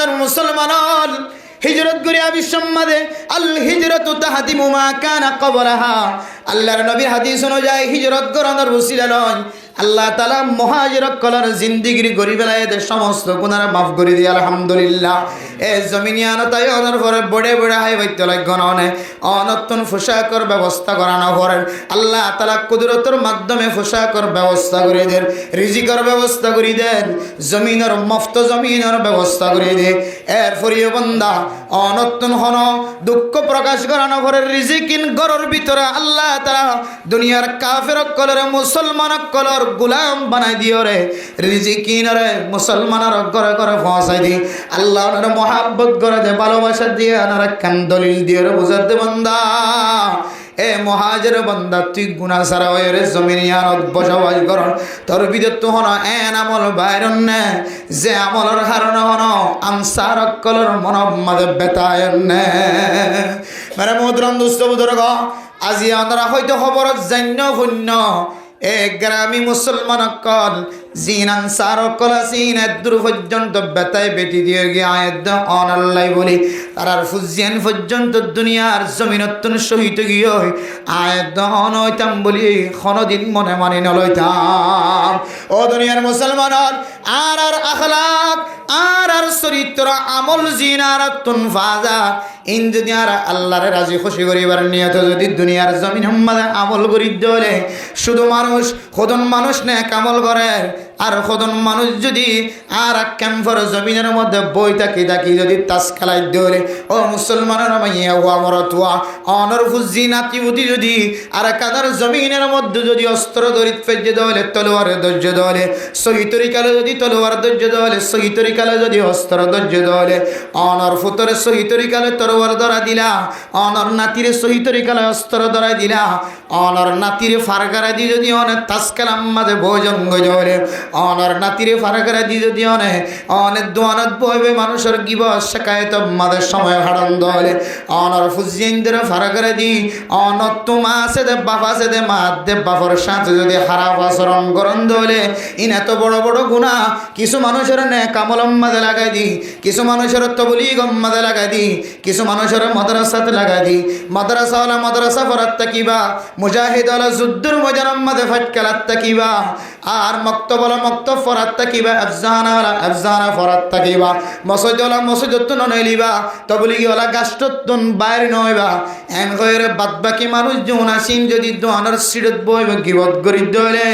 দুনিয়ার মুসলমান হিজরত করিয়া বিশ্বম্মাদে আল হিজরতু তাহদিমু মা কানা ক্বাবলাহা। আল্লাহর নবীর হাদিস অনুযায়ী হিজরত করানোর উসিলা নয়, আল্লাহ তাআলা মুহাজিরক কলার জিন্দেগির গরিবেলা এদের সমস্ত গুনাহ মাফ করে দিয়ে আলহামদুলিল্লাহ। এ জমিনিয়ান তাই অনার পরে বড়ে বড়ে হাই বৈদ্যলয় গণনে অনতুন পোশাকর ব্যবস্থা করানো করেন। আল্লাহ তাআলা কুদরতের মাধ্যমে পোশাকর ব্যবস্থা করে দেন, রিজিকর ব্যবস্থা করে দেন, জমিনের মফত জমিনের ব্যবস্থা করে দে। এর ফরিও বান্দা অনতুন হন দুঃখ প্রকাশ করানো ঘরের রিজিকিন গরর ভিতরে আল্লাহ তাআলা দুনিয়ার কাফের কলর মুসলমান কলর গোলাম বানাই দিও রে, রিজিকিন রে মুসলমানের ঘরে ঘরে পৌঁছাই দি। আল্লাহ ওনার মহাব্বত করে দে, ভালোবাসা দিয়ে ওনার কান দলিল দিয়ে বুঝাতে বান্দা। এ মহাজের বান্দা তুই গুনাহ ছাড়া হয়ে রে জমিনিয়ানত বসবাস কর, তোর ভিতর তো হন এন আমল বাইরন নে যে আমলের কারণে হন আনসার কলর মনব মাঝে বেতায়ন নে। মানে মুদ্রাম দুষ্ট বুজুর্গ আজি আমরা হয়তো খবরত জান্য শূন্য এ গ্রামী মুসলমান কল জিন আনসার কল আসিন দূর পর্যন্ত বেতায় বেটি দিয়ে গিয়ে আয়াত অনাল্লাই বলি তারার ফুজিয়ান পর্যন্ত দুনিয়ার জমিনতুন শহীদ গিয়ে আয়াত অনইতাম বলি কোনদিন মনে মানি নলইতাম। ও দুনিয়ার মুসলমান আর আখলাক আর চরিত্র আমল জিনারাতুন ফাজা ইন দুনিয়ার আল্লাহর রাজি খুশি করিবার নিয়ত যদি দুনিয়ার জমিন মাঝে আমল করি দলে শুধু মানুষ খোদন মানুষ নে আমল করে আর খোদন মানুষ যদি আর ক্যাম্পর জমিনের মধ্যে বই থাকি থাকি যদি তাস খেলাই দলে ও মুসলমানের মাইয়া ও আমার তোয়া অনর ফুজি নাতি উতি যদি আর কাদার জমিনের মধ্যে যদি অস্ত্র দরিত ফেজে দলে তলোয়ারে ধৈর্য দলে সহি তরিকালে যদি তলোয়ার ধৈর্য দলে সহি তরিকালে যদি অস্ত্র ধৈর্য দলে অনর ফুতরে সহি তরিকালে তলোয়ার ধরা দিলা অনর নাতিরে সহি তরিকালে অস্ত্র ধরা দিলা অনর নাতিরে ফারগারা দি যদি অনেক তাস খেলাম মাঝে ভোজন গজলে অনর নাতিরে ফারগারা দি যদি অনেক দোয়ানত বইবে মানুষের গিব শেখায়ত মাঝে সময় হারান দলে অনর ফুজিয়েন্দ্র ফারগারা দি অনত তোমা আছে দে বাবা আছে দে মা দে বাবার সাথে যদি খারাপ আচরণ করন দলে ইন এত বড় বড় গুনাহ কিছু মানুষের নে কামলম মাঝে লাগাই দি, কিছু মানুষের তবলিগম মাঝে লাগাই দি, কিছু মানুষের মাদ্রাসাতে লাগাই দি। মাদ্রাসাওয়ালা মাদ্রাসা ফরাত তাকিবা, মুজাহিদ ওয়ালা যুদ্ধের ময়দানের মাঝে ফাটকালাত তাকিবা, আর মক্তবওয়ালা মক্তব ফরাত তাকিবা, আফজানাওয়ালা আফজানা ফরাত তাকিবা, মসজিদওয়ালা মসজিদতুন নইলিবা, তবলিগওয়ালা গাছটতুন বাইরে নইবা। এন কইরে বাদবাকি মানুষ যখন আসিন যদি দোয়ানার সিরত বইবে গিবত করি দলে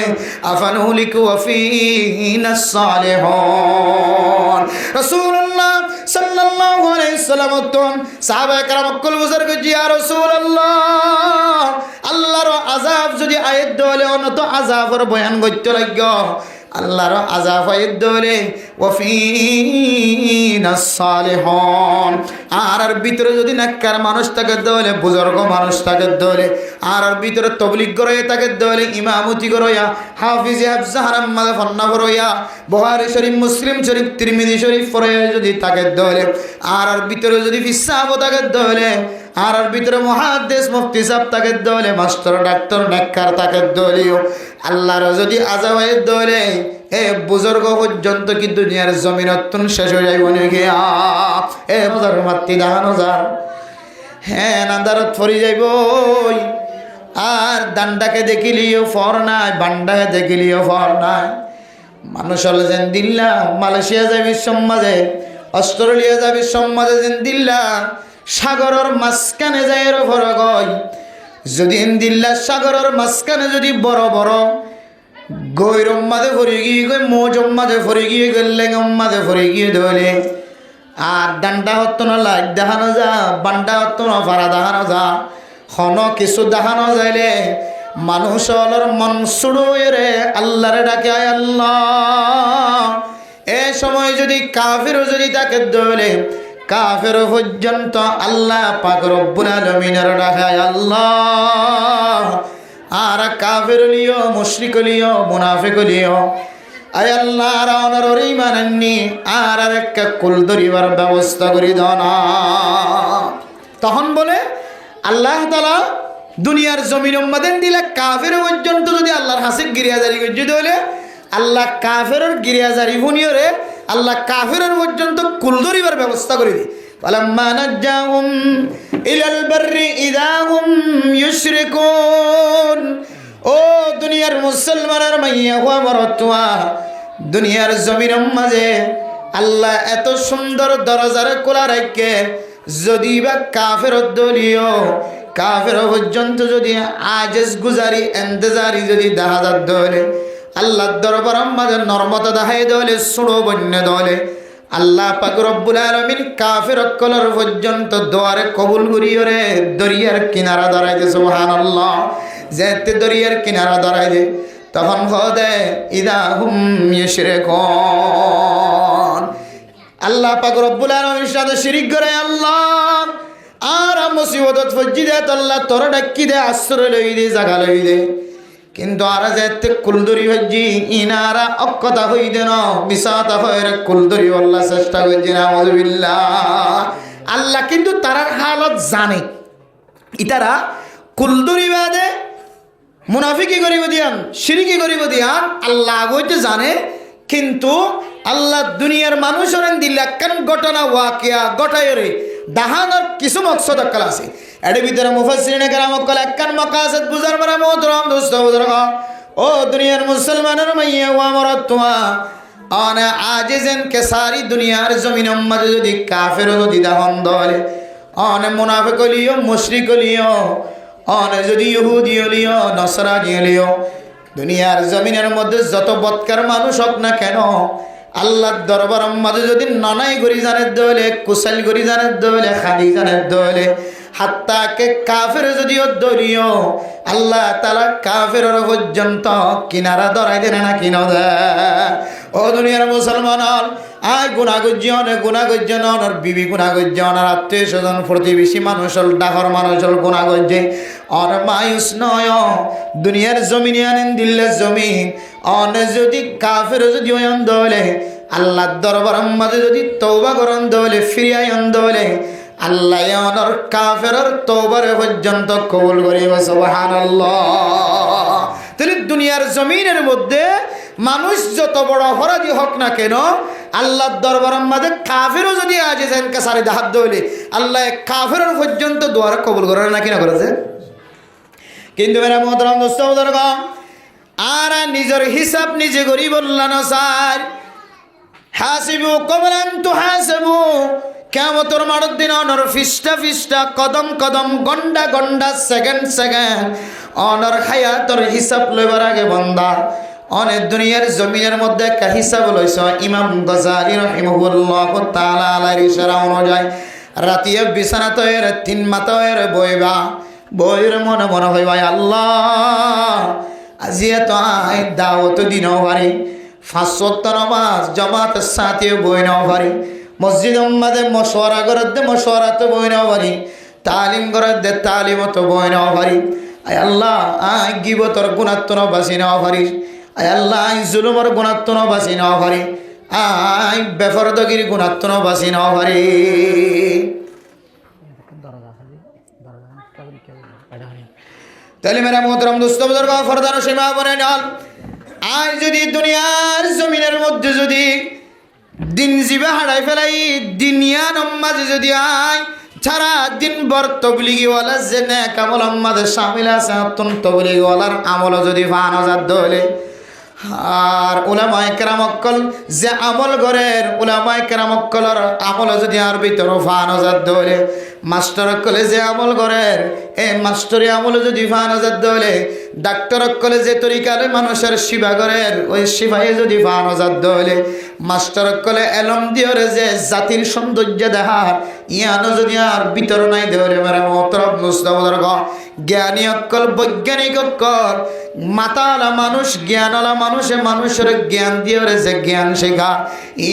আফানুলিকু ওয়াফিনাস সালিহুন। রাসূলুল্লাহ সাল্লাল্লাহু আলাইহি ওয়াসাল্লাম তখন সাহাবায়ে কেরাম কল বুজুর্গ জি ইয়া রাসূলুল্লাহ আল্লাহর আযাব যদি আয়াত দলে অনত আযাবের বয়ান করতে লাগি আল্লাহর আযাব আয়াত দলে ওয়াফিনাস সালিহুন আর ভিতরে যদি নাক্কার মানুষ থাকে দলে বুজুর্গ মানুষ থাকে দলে আর ভিতরে তবলিগ করে থাকে দলে ইমামতি করয়া হাফিজ হাফজা হারাম মাদে ফন্না করয়া বুখারী শরীফ মুসলিম শরীফ তিরমিজি শরীফ পড়ে যদি থাকে দলে আর ভিতরে যদি ফিসাব থাকে দলে আর ভিতরে মুহাদ্দিস মুফতি সাহেব থাকে দলে মাস্টার ডাক্তার নেককার থাকে দলিও আল্লাহর যদি আযাব হয় দলে এ বুজুর্গ পর্যন্ত কি দুনিয়ার জমিনতুন শেষ হয়ে যাইব নাকি এ বুজুর্গ মাতি দাহানো যার হ্যাঁ নাদারত ফরি যাইব আর দান্ডাকে দেখিলিও ফর নাই বান্ডাকে দেখিলিও ফর নাই। মানুষ হল যেন দিল্লা মালয়েশিয়া যাবি সমাজে অস্ট্রেলিয়া যাবি সমাজে যেন দিল্লা সাগরের মাঝখানে যায় ফর গয় যদি দিল্লা সাগরের মাঝখানে যদি বড় বড় গৈরম মাঝে ফরি গিয়ে গই মৌজম মাঝে ফরি গিয়ে গেলেঙ্গম মাঝে ফরি গিয়ে ধরে আর ডান্ডা হতো না লাইট দেখানো যা বান্ডা হতো না ভাড়া দেখানো যা খন কিছু দেখানো যাইলে মানুষ অলর মন সুড়ো রে আল্লাহরে ডাকে আয় আল্লাহ। এ সময় যদি কাফিরও যদি তাকে ধরে কাফের পর্যন্ত আল্লাহ পাক রব্বুল আলামিনের ডাকে আয় আল্লাহ। আর কাফের লিও মুশরিক লিও মুনাফিক লিও আয় আল্লাহ রাওনার ঈমান আননি আর একটা কুল ধরিবার ব্যবস্থা করি দাও না। তখন বলে আল্লাহ তাআলা দুনিয়ার জমিন উম্মাদেন দিলে কাফের পর্যন্ত যদি আল্লাহর হাসিব গিরিয়াজারি করতে হলে আল্লাহ কাফেরের গিরিয়াজারি ভুনিয়রে আল্লাহ কাফেরের পর্যন্ত কুল ধরিবার ব্যবস্থা করে দেয়। ফালাম্মা নাজ্জাহুম ইলাল বাররি ইযা হুম ইউশরিকুন। ও দুনিয়ার মুসলমানের মাইয়া ও মরতুয়া, দুনিয়ার জমিনের মাঝে আল্লাহ এত সুন্দর দরজারে খোলা রাখে, যদি বা কাফের দলীয় কাফের পর্যন্ত যদি আজেজ গুজারি এন্তেজারি যদি দেখা যাত দলে, আল্লাহর দরবার আমাদের নরমতা দেখাই দলে, সুড়ো বন্য দলে, আল্লাহ পাক রব্বুল আলামিন কাফের কলর পর্যন্ত দোয়ারে কবুল করিও রে। দরিয়ার কিনারা দাঁড়াই দে, সুবহানাল্লাহ, যেতে দরিয়ার কিনারা দাঁড়াই দে, তখন হদে ইদা হুম ইউশরিকুন। আল্লাহ পাক রব্বুল আলামিনের সাথে শিরিক করে আল্লাহ আর মুসিবতত ফজি দে, আল্লাহ তোর ডাকি দে, আশ্রয় লই দে, জায়গা লই দে। কিন্তু আর যেতে কুলদরি হজি ইনারা অক্ষতা হই দেন মিসাতা হয় কুলদরি আল্লাহ চেষ্টা করছি না, আউযুবিল্লাহ। আল্লাহ কিন্তু তারার হালত জানে, ইতারা কুলদরি বাদে মুনাফিকি করিব দিয়ান, শিরিকি করিব দিয়ান, আল্লাহ আগইতে জানে। কিন্তু আল্লাহ দুনিয়ার মানুষের দিল্লা কেন ঘটনা ওয়াকিয়া ঘটায় রে দাহানোর কিছু মকসদ অক্কাল আছে। এর ভিতরে মুফাসসিরিনে কেরাম অক্কাল একখান মাকাসিদ বুঝার পরে মোহতরম দোস্ত বুজুর্গ, ও দুনিয়ার মুসলমানের মাইয়া ও আমরাত তোমা অনে আজিজেন কে সারি দুনিয়ার জমিনের মাঝে যদি কাফের যদি দাহন দলে, অনে মুনাফিক লিও, মুশরিক লিও, অনে যদি ইহুদি লিও, নসরানি লিও, দুনিয়ার জমিনের মধ্যে যত বৎকার মানুষ হোক না কেন, আল্লাহর দরবার মাঝে যদি ননাই গরি জানের দলে, কুশল গরি জানের দলে, খালি জানের দলে, হাত্তাকে কাফের যদিও দলীয়, আল্লাহ তাআলা কাফের পর্যন্ত কিনারা ধরাই দেন না কিনা দেয়। ও দুনিয়ার মুসলমান, আয় গুণাগুজ্জন গুণাগুজ্জন ওর বিবি গুণাগুজ্জন, আর আত্মীয় স্বজন প্রতিবেশী মানুষ হল ডাহর মানুষ হল গুণাগুজ্জে অর মায়ুস নয় দুনিয়ার জমিনে আনেন দিল্লে জমিন অন যদি কাফের যদি অন্ধ হলে, আল্লাহর দরবার মাঝে যদি তওবা করন দলে, ফিরিয়াই অন্ধ হলে, আল্লাহ অনর কাফের তওবার পর্যন্ত কবুল করিব, সুবহানাল্লাহ। তাহলে দুনিয়ার জমিনের মধ্যে মানুষ যত বড় অপরাধী হোক না কেন, আল্লাহর দরবারের মাঝে কাফেরও যদি আজ যেন কাসারে হাত ধরলে, আল্লাহ কাফেরের পর্যন্ত দোয়ার কবুল করে না কিনা করেছে। কিন্তু মেরা মোহতারাম দোস্ত বুজুর্গ, আর নিজের হিসাব নিজে করি বললাম স্যার, হাসিবু কবলা আন তুহাসিবু, কিয়ামতের মাঠের দিন অনর ফিস্টা ফিস্টা, কদম কদম, গন্ডা গন্ডা, সেকেন্ড সেকেন্ড অনর হায়াতর হিসাব লইবার আগে বান্দা অনেক দুনিয়ার জমিনের মধ্যে একটা হিসাব লইছ। ইমাম গজালি রাহিমাহুল্লাহ তাআলা আলাইহির ইশারা অনুযায়ী রাতিয়া বিছানা তয়ের তিন মাতয়ের বইবা, বইয়ের মনে মনে হইবা আল্লাহ আজি এত আয় দাওয়াত দিনও পারি, 5 ওয়াক্ত নামাজ জামাতের সাথে বই নাও পারি, মসজিদ মাঝে মশওয়ারা করার দে মশওয়ারাতে বই নাও পারি, তালিম করার দে তালিমত বই নাও পারি। আয় আল্লাহ আয় গিবতর গুণাত্মন বাঁচি নাও পারি, আয় আল্লাহ আই জুলুমর গুণাত্মন বাঁচি নাও পারি, আই বেফরদগির গুণাত্মন বাঁচি নাও পারি। তাহলে মেরা মোহতরম দোস্ত বুজুর্গ ফরদান সীমা বনে ডাল, আজ যদি দুনিয়ার জমিনের মধ্যে যদি দিন জিবা হারাই ফেলাই, দুনিয়া নম্মাজে যদি আয় সারা দিন বর তবলিগিওয়ালা যে নেক আমল আমাদের শামিল আছে, তবলিগিওয়ালার আমল যদি ফানজাত দলে, আর উলামায়ে কেরাম অক্কল যে আমল করেন, উলামায়ে কেরাম অক্কলের আমল যদি আর ভিতর ফানজাত দলে, মাস্টার অক্কলে যে আমল করেন এই মাস্টারি আমল যদি ফানজাত দলে, ডাক্তার অক্কলে যে তরিকালে মানুষের সেবা করেন ওই সেবায় যদি ফানজাত দলে, মাস্টার অক্কলে এলম দিয়রে যে জাতির সৌন্দর্য দেখার ইয়ানো যদি আর ভিতর নাই দেওয়ারে মেরা মোহতরম মুস্তাবদর্গ, জ্ঞানী অক্কল বৈজ্ঞানিক অক্কল মাতালা মানুষ জ্ঞানওয়ালা মানুষে মানুষের জ্ঞান দিয়রে যে জ্ঞান শেখা,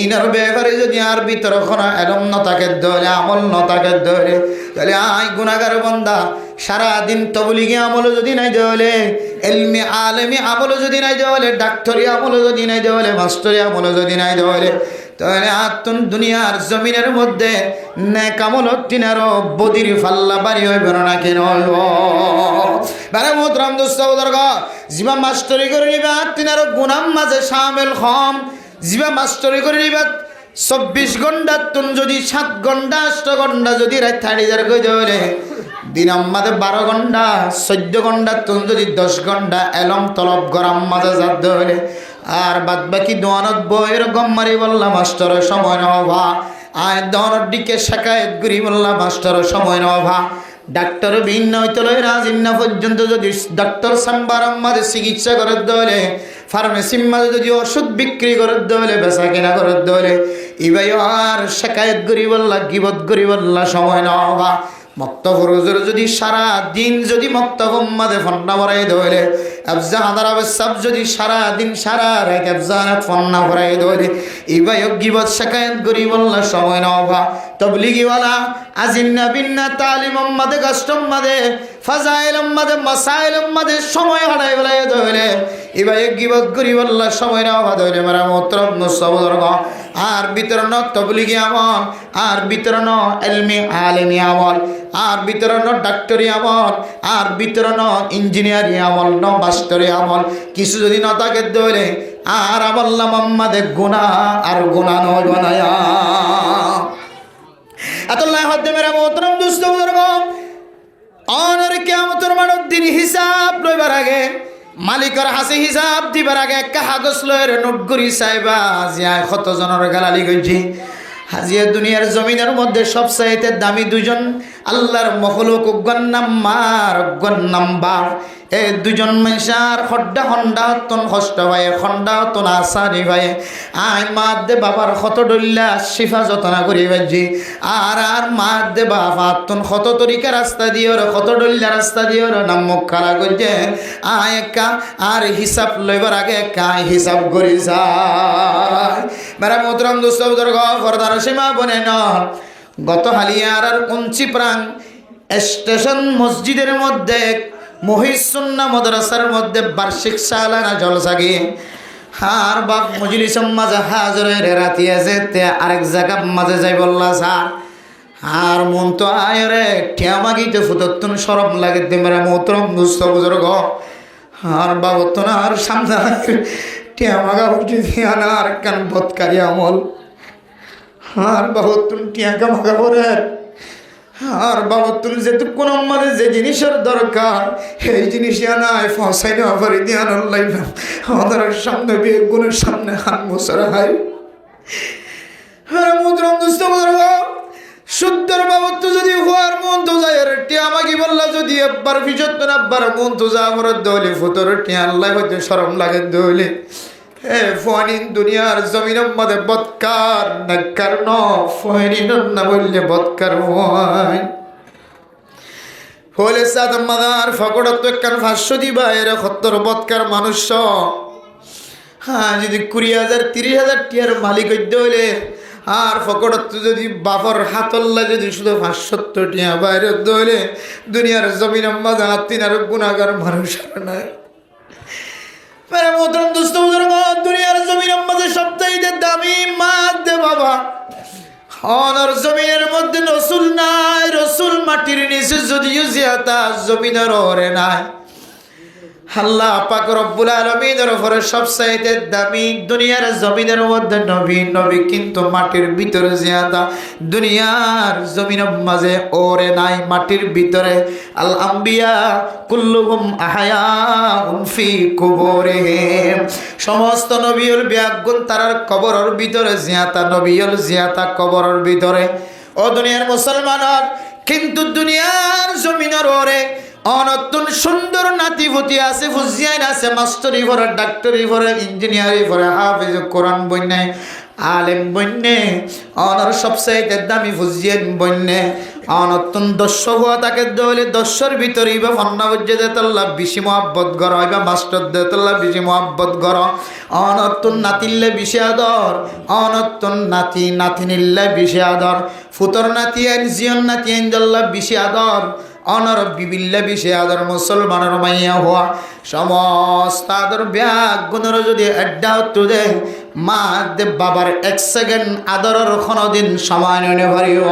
ইনার ব্যাপারে যদি আর ভিতর কোনো এলম নতাকে দলে আমল নতাকে দলে, তাহলে আই গুনাহগার বান্দা সারাদিন তবলিগি আমল যদি নাই দেওয়ালে, এলমি আলেমি আমল যদি নাই দেওয়ালে, ডাক্তারি আমল যদি নাই দেওয়ালে, মাস্টারি আমল যদি নাই দেওয়ালে, তাহলে আত্মন দুনিয়ার জমিনের মধ্যে নেক আমল তিনারও বদির ফাল্লা বাড়ি হইবে না কেন হইব। বারে মোহতরম দোস্ত বুজুর্গ, জিবা মাস্টারি করে নিবা তিনারও গুনাম মাঝে শামিল হম, জিবা মাস্টারি করে নিবা 24 ঘন্টা তুন যদি 7 ঘন্টা 8 ঘন্টা যদি রাত থাড়ি যার কই ধরে দিন আমাদের 12 ঘন্টা 14 ঘন্টা তুন যদি 10 ঘন্টা এলম তলব গরম মাঝে যাত ধরে আর বাদ বাকি দোয়ানত বইয়ের গম মারি বললাম মাস্টারের সময় নভা আয় দোয়ানোর দিকে শাকায়ত করি বললাম মাস্টারের সময় নভা ডাক্তার ভিন্ন হইতে লয় রাজিন্না পর্যন্ত যদি ডাক্তার সাম্বার আমাদের চিকিৎসা করার দলে ফার্মেসির মাঝে যদি ওষুধ বিক্রি করার দলে বেচা কেনা করার দলে ইবাই আর শাকায়ত করি বললা গিবত করি বললা সময় নভা মক্তব রোজের যদি সারা দিন যদি মক্তব মাঝে ফন্না ভরাই ধরে আফজাহানার আবসাব যদি সারা দিন সারা রাত আফজাহানাত ফন্না ভরাই ধরে ইবাই গিবত শাকায়ত করি বললা সময় নভা তবলিগিওয়ালা আজিন্না বিন্না তালিম মাদে কাস্টম মাদে ফাজাইল মাদে মাসাইল মাদে সময় হারাই বেলায় ধরে ইবাই গিবত করি বললা সময় নভা ধরে মারা মোহতরম নসবদরগ আর বিতরণ তবলিগি আমল আর বিতরণ ইলমি আলিমি আমল আর বিতরণ ডাক্তারি আমল আর বিতরণ ইঞ্জিনিয়ারি আমল ন মাস্টারি আমল কিছু যদি না থাকে ধরে আর আমল্লা মাম্মাদে গুনাহ আর গুনাহ নয় বানায়া আল্লাহ হাতে মেরা মোহতরম দুস্থ বুজুর্গ অনর কিয়ামতের মানব দিন হিসাব লইবার আগে মালিকের হাসি হিসাব দিবার আগে একটা কাগজ লয়ের নোট করি সাইবা আজিয়া কত জনের গালালি গইছি হাজিয়া দুনিয়ার জমিনের মধ্যে সবচাইতে দামি দুজন আল্লাহর মখলুক অজ্ঞান নাম মার অজ্ঞান নাম বাপ এই দুজন মানুষের খড্ডা খন্ডা তন কষ্ট ভাই খন্ডা তন আসানি ভাই আই মা দে বাবার কত ডল্লা শিফা যতনা করি ভাজি আর মা দে বাবা তন কত তরিকা রাস্তা দিও কত ডল্লা রাস্তা দিও নাম মুখ খারা করছে আয় একা আর হিসাব লইবার আগে একা হিসাব করি যায় মেরা মোহতরম দোস্ত বুজুর্গ ফরদার সীমা বনে ন গত হালিয়ার আর কুঞ্চি প্রাং স্টেশন মসজিদের মধ্যে মহিসুন্না মাদ্রাসার মধ্যে বার্ষিক সালানা জলসা গিয়ে আর বাপ মজলিসের মাঝে হাজরের রাতি আছে তে আরেক জায়গা মাঝে যাই বললা স্যার আর মন তো আয় রে ঠেয়া মাগিতে ফুতত্তন সরম লাগে দে মেরা মোহতরম দুস্থ বুজুর্গ আর বাবত না আর সামনে ঠেয়া মাগা উঠে দিয়া না আর কান বৎকারি আমল আর বাবতুন টিয়াকা মাগা পরে আর বাবতুন যেটুকুন আমাদের যে জিনিসের দরকার এই জিনিস নাই ফসাই না পারি দিয়া আল্লাহ আমাদের সামনে বেগুনের সামনে হাত মোছারা হয় আর মুদ্রম দুস্থ শুদ্ধর বাবত যদি হওয়ার মন তো যায় রে টিয়া আমাকে বললা যদি একবার ফিজত না একবার মন তো যা আমার দলে ফুতর টিয়া আল্লাহ হইতে শরম লাগে দলে হে ফানিন দুনিয়ার জমিনের মধ্যে বৎকার নাকার ন ফানিন না বললে বৎকার হয় হলে সাদ মাদার ফকড়ত কান 500 দিবা এর 70 বৎকার মানুষ হ্যাঁ যদি 20,000 30,000 টিয়ার মালিক হইতে হইলে আর ফকড়ত যদি বাপর হাতল্লা যদি শুধু 570 টিয়া বাইরে হইলে দুনিয়ার জমিনের মধ্যে আত্মীয় আর গুণাগার মানুষ আর নাই মেরে মোহতরম দোস্ত বুজুর্গ দুনিয়ার জমিনের মধ্যে সবচাইতে দামি মা দে বাবা অনর জমিনের মধ্যে রসুল নাই রসুল মাটির নিচে যদিও জিয়াতা জমিনের ওরে নাই আল্লাহ পাক রব্বুল আলামিনের উপরে সবচাইতে দামি দুনিয়ার জমিনের মধ্যে নবী নবী কিন্তু মাটির ভিতরে জিয়াদা দুনিয়ার জমিনের মাঝে ওরে নাই মাটির ভিতরে আল আম্বিয়া কুল্লুহুম আহয়াউন ফি কুবুরিহিম সমস্ত নবীর ব্যাগুন তারার কবরের ভিতরে জিয়াতা নবীর জিয়াতা কবরের ভিতরে ও দুনিয়ার মুসলমানর কিন্তু দুনিয়ার জমিনের ওরে অনতুন সুন্দর নাতিভূতি আছে ফুজিয়ান আছে মাস্টারি ভরে ডাক্তারি ভরে ইঞ্জিনিয়ারি ভরে হাফেজ কোরআন বন্যে আলেম বন্যে অনর সবচাইতে দামি ফুজিয়ান বন্যে অনতুন 10 হওয়া তাকে দলে 10-এর ভিতরে বা ফন্নাবজ্জে দেতল্লা বেশি মহব্বত গর বা মাস্টার দেতল্লা বেশি মহব্বত গর অনতুন নাতিল্লে বেশি আদর অনতুন নাতি নাতিনিল্লে বেশি আদর ফুতর নাতি আইন জিয়ন নাতি আইন দল্লা বেশি আদর অনর বিবিল্লা বিষে আদর মুসলমানের মাইয়া হওয়া সমস্ত আদর ব্যাগ গুণর যদি আড্ডা হতো দে মা দে বাবার 1 সেকেন্ড আদরের কোনোদিন সময় নেই ভরিও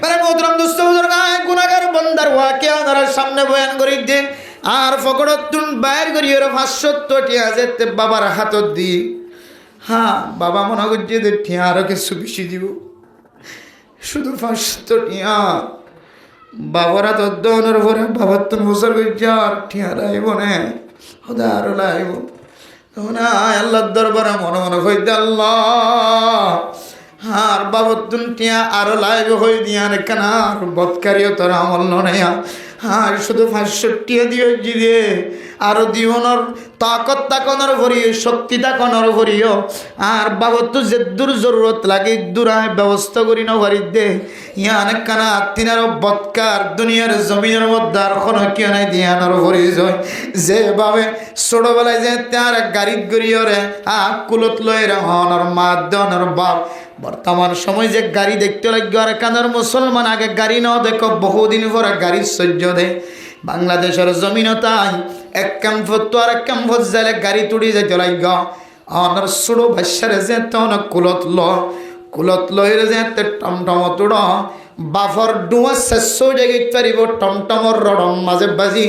মানে মোহতরম দুস্থ বুজুর্গ গুনাহগার বান্দার ওয়াকে আনার সামনে বয়ান করি দে আর ফকড়তুন বাইর করি ওর 570 টিয়া যেতে বাবার হাতত দি হ্যাঁ বাবা মনে করছে যে টিয়া আরো কিছু বেশি দিব, শুধু 500 টিয়া। বাবারা তো দনের পরে বাবার তো বছর করছে আর টিয়া লাইব না, হদা আরো লাইব। তখন আল্লাহর দরবারে মনে মনে হইতে আল্লাহ আর বাবতুন টিয়া আরো লাইব হয়ে দিয়া কেন আর বৎকারিও তোর আমল নয়। আর শুধু 500 টিয়া দিও দিয়ে আরো জীবনের তাকত তাকনের ভরিও, শক্তি তাকনের ভরিও। আর বাবতু যে দূর জরুরত লাগে দূরায় ব্যবস্থা করি না ভরি দে ইয়ান কানা তিনার বৎকার দুনিয়ার জমিনের মধ্যে আর কোনো কেউ নাই দিয়ানোর ভরি যায়। যেভাবে ছোটবেলায় যে তার গাড়িত গড়িও রে কুলত লয় রে হনর মা দনর বাপ, বর্তমান সময় যে গাড়ি দেখতে লাগবে আর কানার মুসলমান আগে গাড়ি না দেখো বহুদিন পরে গাড়ির সহ্য দেয়। বাংলাদেশের জমিন তাই এক ক্যাম্পত তো আর এক ক্যাম্পত যাইলে গাড়ি তুড়ি যাইতে লাগ অনর ছোড়ো ভাষারে যে তখন কুলত লইরে যে টমটম তুড় বাফর ডুয়া শেষ জায়গায় পারিব টমটমর রডম মাঝে বাজি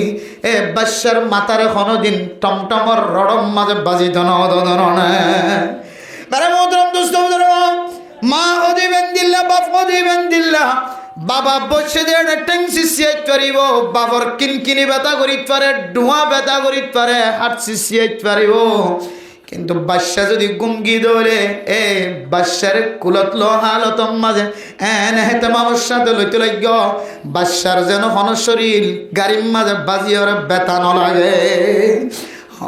এ বাসার মাতারে কোনোদিন টমটমর রডম মাঝে বাজি ধন মা হদিবেন দিল্লা বাপ হদিবেন দিল্লা বাবা বসে দিয়ে ট্যাংসি সিয়াইত পারিব, বাবার কিনকিনি ব্যথা করিত পারে, ডুয়া ব্যথা করিত পারে, হাঁটসি সিয়াইত পারিব। কিন্তু বাদশা যদি গুমগি দৌড়ে এ বাদশার কুলত লো হালত মাঝে এন হেতে মানুষ সাথে লইতে লাগ বাদশার যেন হন শরীর গাড়ির মাঝে বাজি ওরে ব্যথা ন লাগে।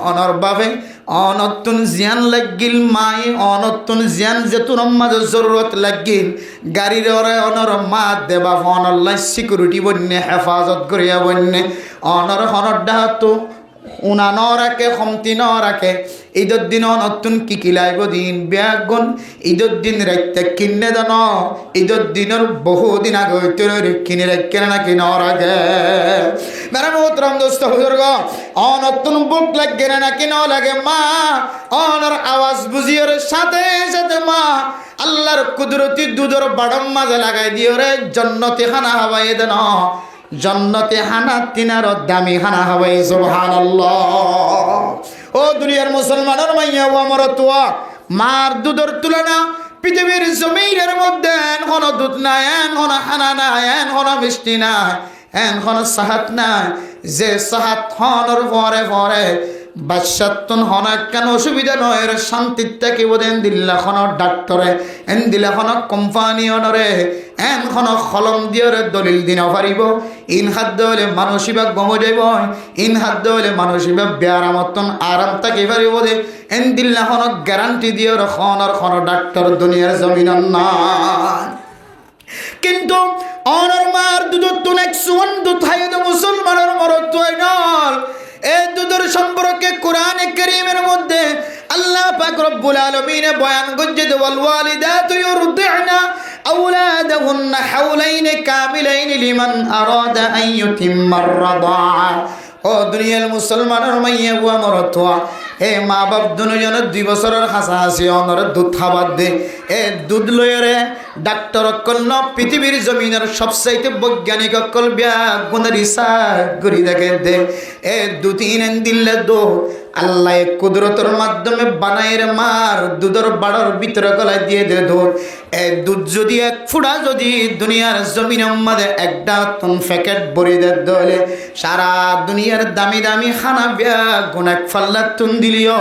অনর বাবে অনতুন জিয়ান লাগিল মাই অনতুন জিয়ান যেতুন মাঝে জরুরত লাগিল গাড়ির ওরে অনর মা দেবা অনল্লাই সিকিউরিটি বন্যে হেফাজত করিয়া বন্যে অনর হনর ডাহাতো উনা ন রাখে কমতি ন রাখে। ঈদের দিন নতুন কি লাইব দিন ব্যাগুন ঈদের দিন রাখতে কিনে দেন ঈদের দিনের বহুদিন আগে কিনে রাখে নাকি ন রাখে মেরা মোহতরম দোস্ত বুজুর্গ অনতুন বুক লাগে নাকি ন লাগে মা অনর আওয়াজ বুঝিওর সাথে সাথে মা আল্লাহর কুদরতি দুধর বাড়ম মাঝে লাগাই দিও রে জন্নতি খানা হবাই দেন জন্নতে হানা তিনার দামি হানা হবাই সুবহানাল্লাহ। ও দুনিয়ার মুসলমানের মাইয়া ও আমার তোয়া মার দুধের তুলনা পৃথিবীর জমিনের মধ্যে এন কোনো দুধ নাই, এন কোনো হানা নাই, এন কোনো মিষ্টি নাই, এন কোনো সাহাত নাই যে সাহাত হনর পরে পরে বাদশাতুন হনাক কেন অসুবিধা নয় রে শান্তির থেকে বোধেন দিল্লা খন ডাক্তরে এন দিলা খন কোম্পানি অনরে এন খন কলম দিয়ে দলিল দিন পারিব ইন হাত হলে মানসিবা গম যাইব ইন হাত হলে মানসিবা বেয়ারা মতন আরাম থাকি পারিব দে এন দিল্লা খন গ্যারান্টি দিয়ে খনর খন ডাক্তার দুনিয়ার জমিন না। কিন্তু অনর মার দুধ এক সুন দুধ হাই মুসলমানের মরত নল এই দুধের সম্পর্কে কোরআনে কারীমের মধ্যে আল্লাহ পাক রব্বুল আলামিন বয়ান করছে ওয়াল ওয়ালিদাতু ইউরদি'না আওলাদাহুন্না হাওলাইন কামিলাইন লিমান আরাদা আন ইউতিম্মার রাদাআ। ও দুনিয়ার মুসলমানের মাইয়া বুয়া মরতোয়া এ মা বাপ দুজনের 2 বছরের হাসা হাসি অনর দুধ খাবার দে এ দুধ লয়রে ডাক্তার অকল ন পৃথিবীর জমিনের সবচাইতে বৈজ্ঞানিক অকল গুণ রিসার্চ করি দেখে দে এ 2-3 দিন দিলে দো আল্লাহ কুদরতের মাধ্যমে বানাইরে মার দুধের বাড়ার ভিতরে গলায় দিয়ে দে দুধ এ দুধ যদি এক ফুটা যদি দুনিয়ার জমিনের মধ্যে একটা তুন প্যাকেট ভরে দে দলে সারা দুনিয়ার দামি দামি খানা গুণ এক ফাল্লা তুন দিলিও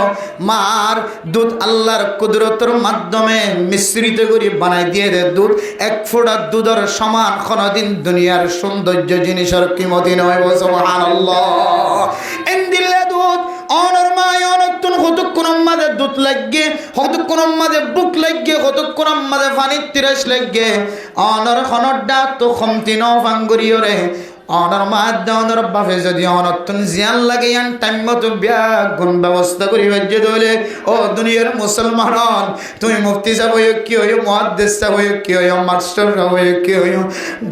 মার দুধ আল্লাহর কুদরতের মাধ্যমে মিশ্রিত করে বানাই দিয়ে দে দুধ এক ফোঁটা দুধের সমান কোনদিন দুনিয়ার সৌন্দর্য জিনিসের কিমতি নয় সুবহানাল্লাহ। এন দিলে দুধ অনর মায় অনতুন কতক্ষণ মাঝে দুধ লাগে কতক্ষণ মাঝে বুক লাগে কতক্ষণ মাঝে পানির তিরাস লাগে অনর খনর ডাক তো কমতি ন ভাঙ্গুরিও রে অনর মাধ্যমে অনর বাপে যদি অনতুন জিয়ান লাগে ইয়ান টাইম মতো গুণ ব্যবস্থা করি বাজ্য দলে ও দুনিয়ার মুসলমান তুমি মুফতি সাহেব হইও কি হইও মুহাদ্দিস সাহেব হইও কি হইও মাস্টার সাহেব হইও কি হইও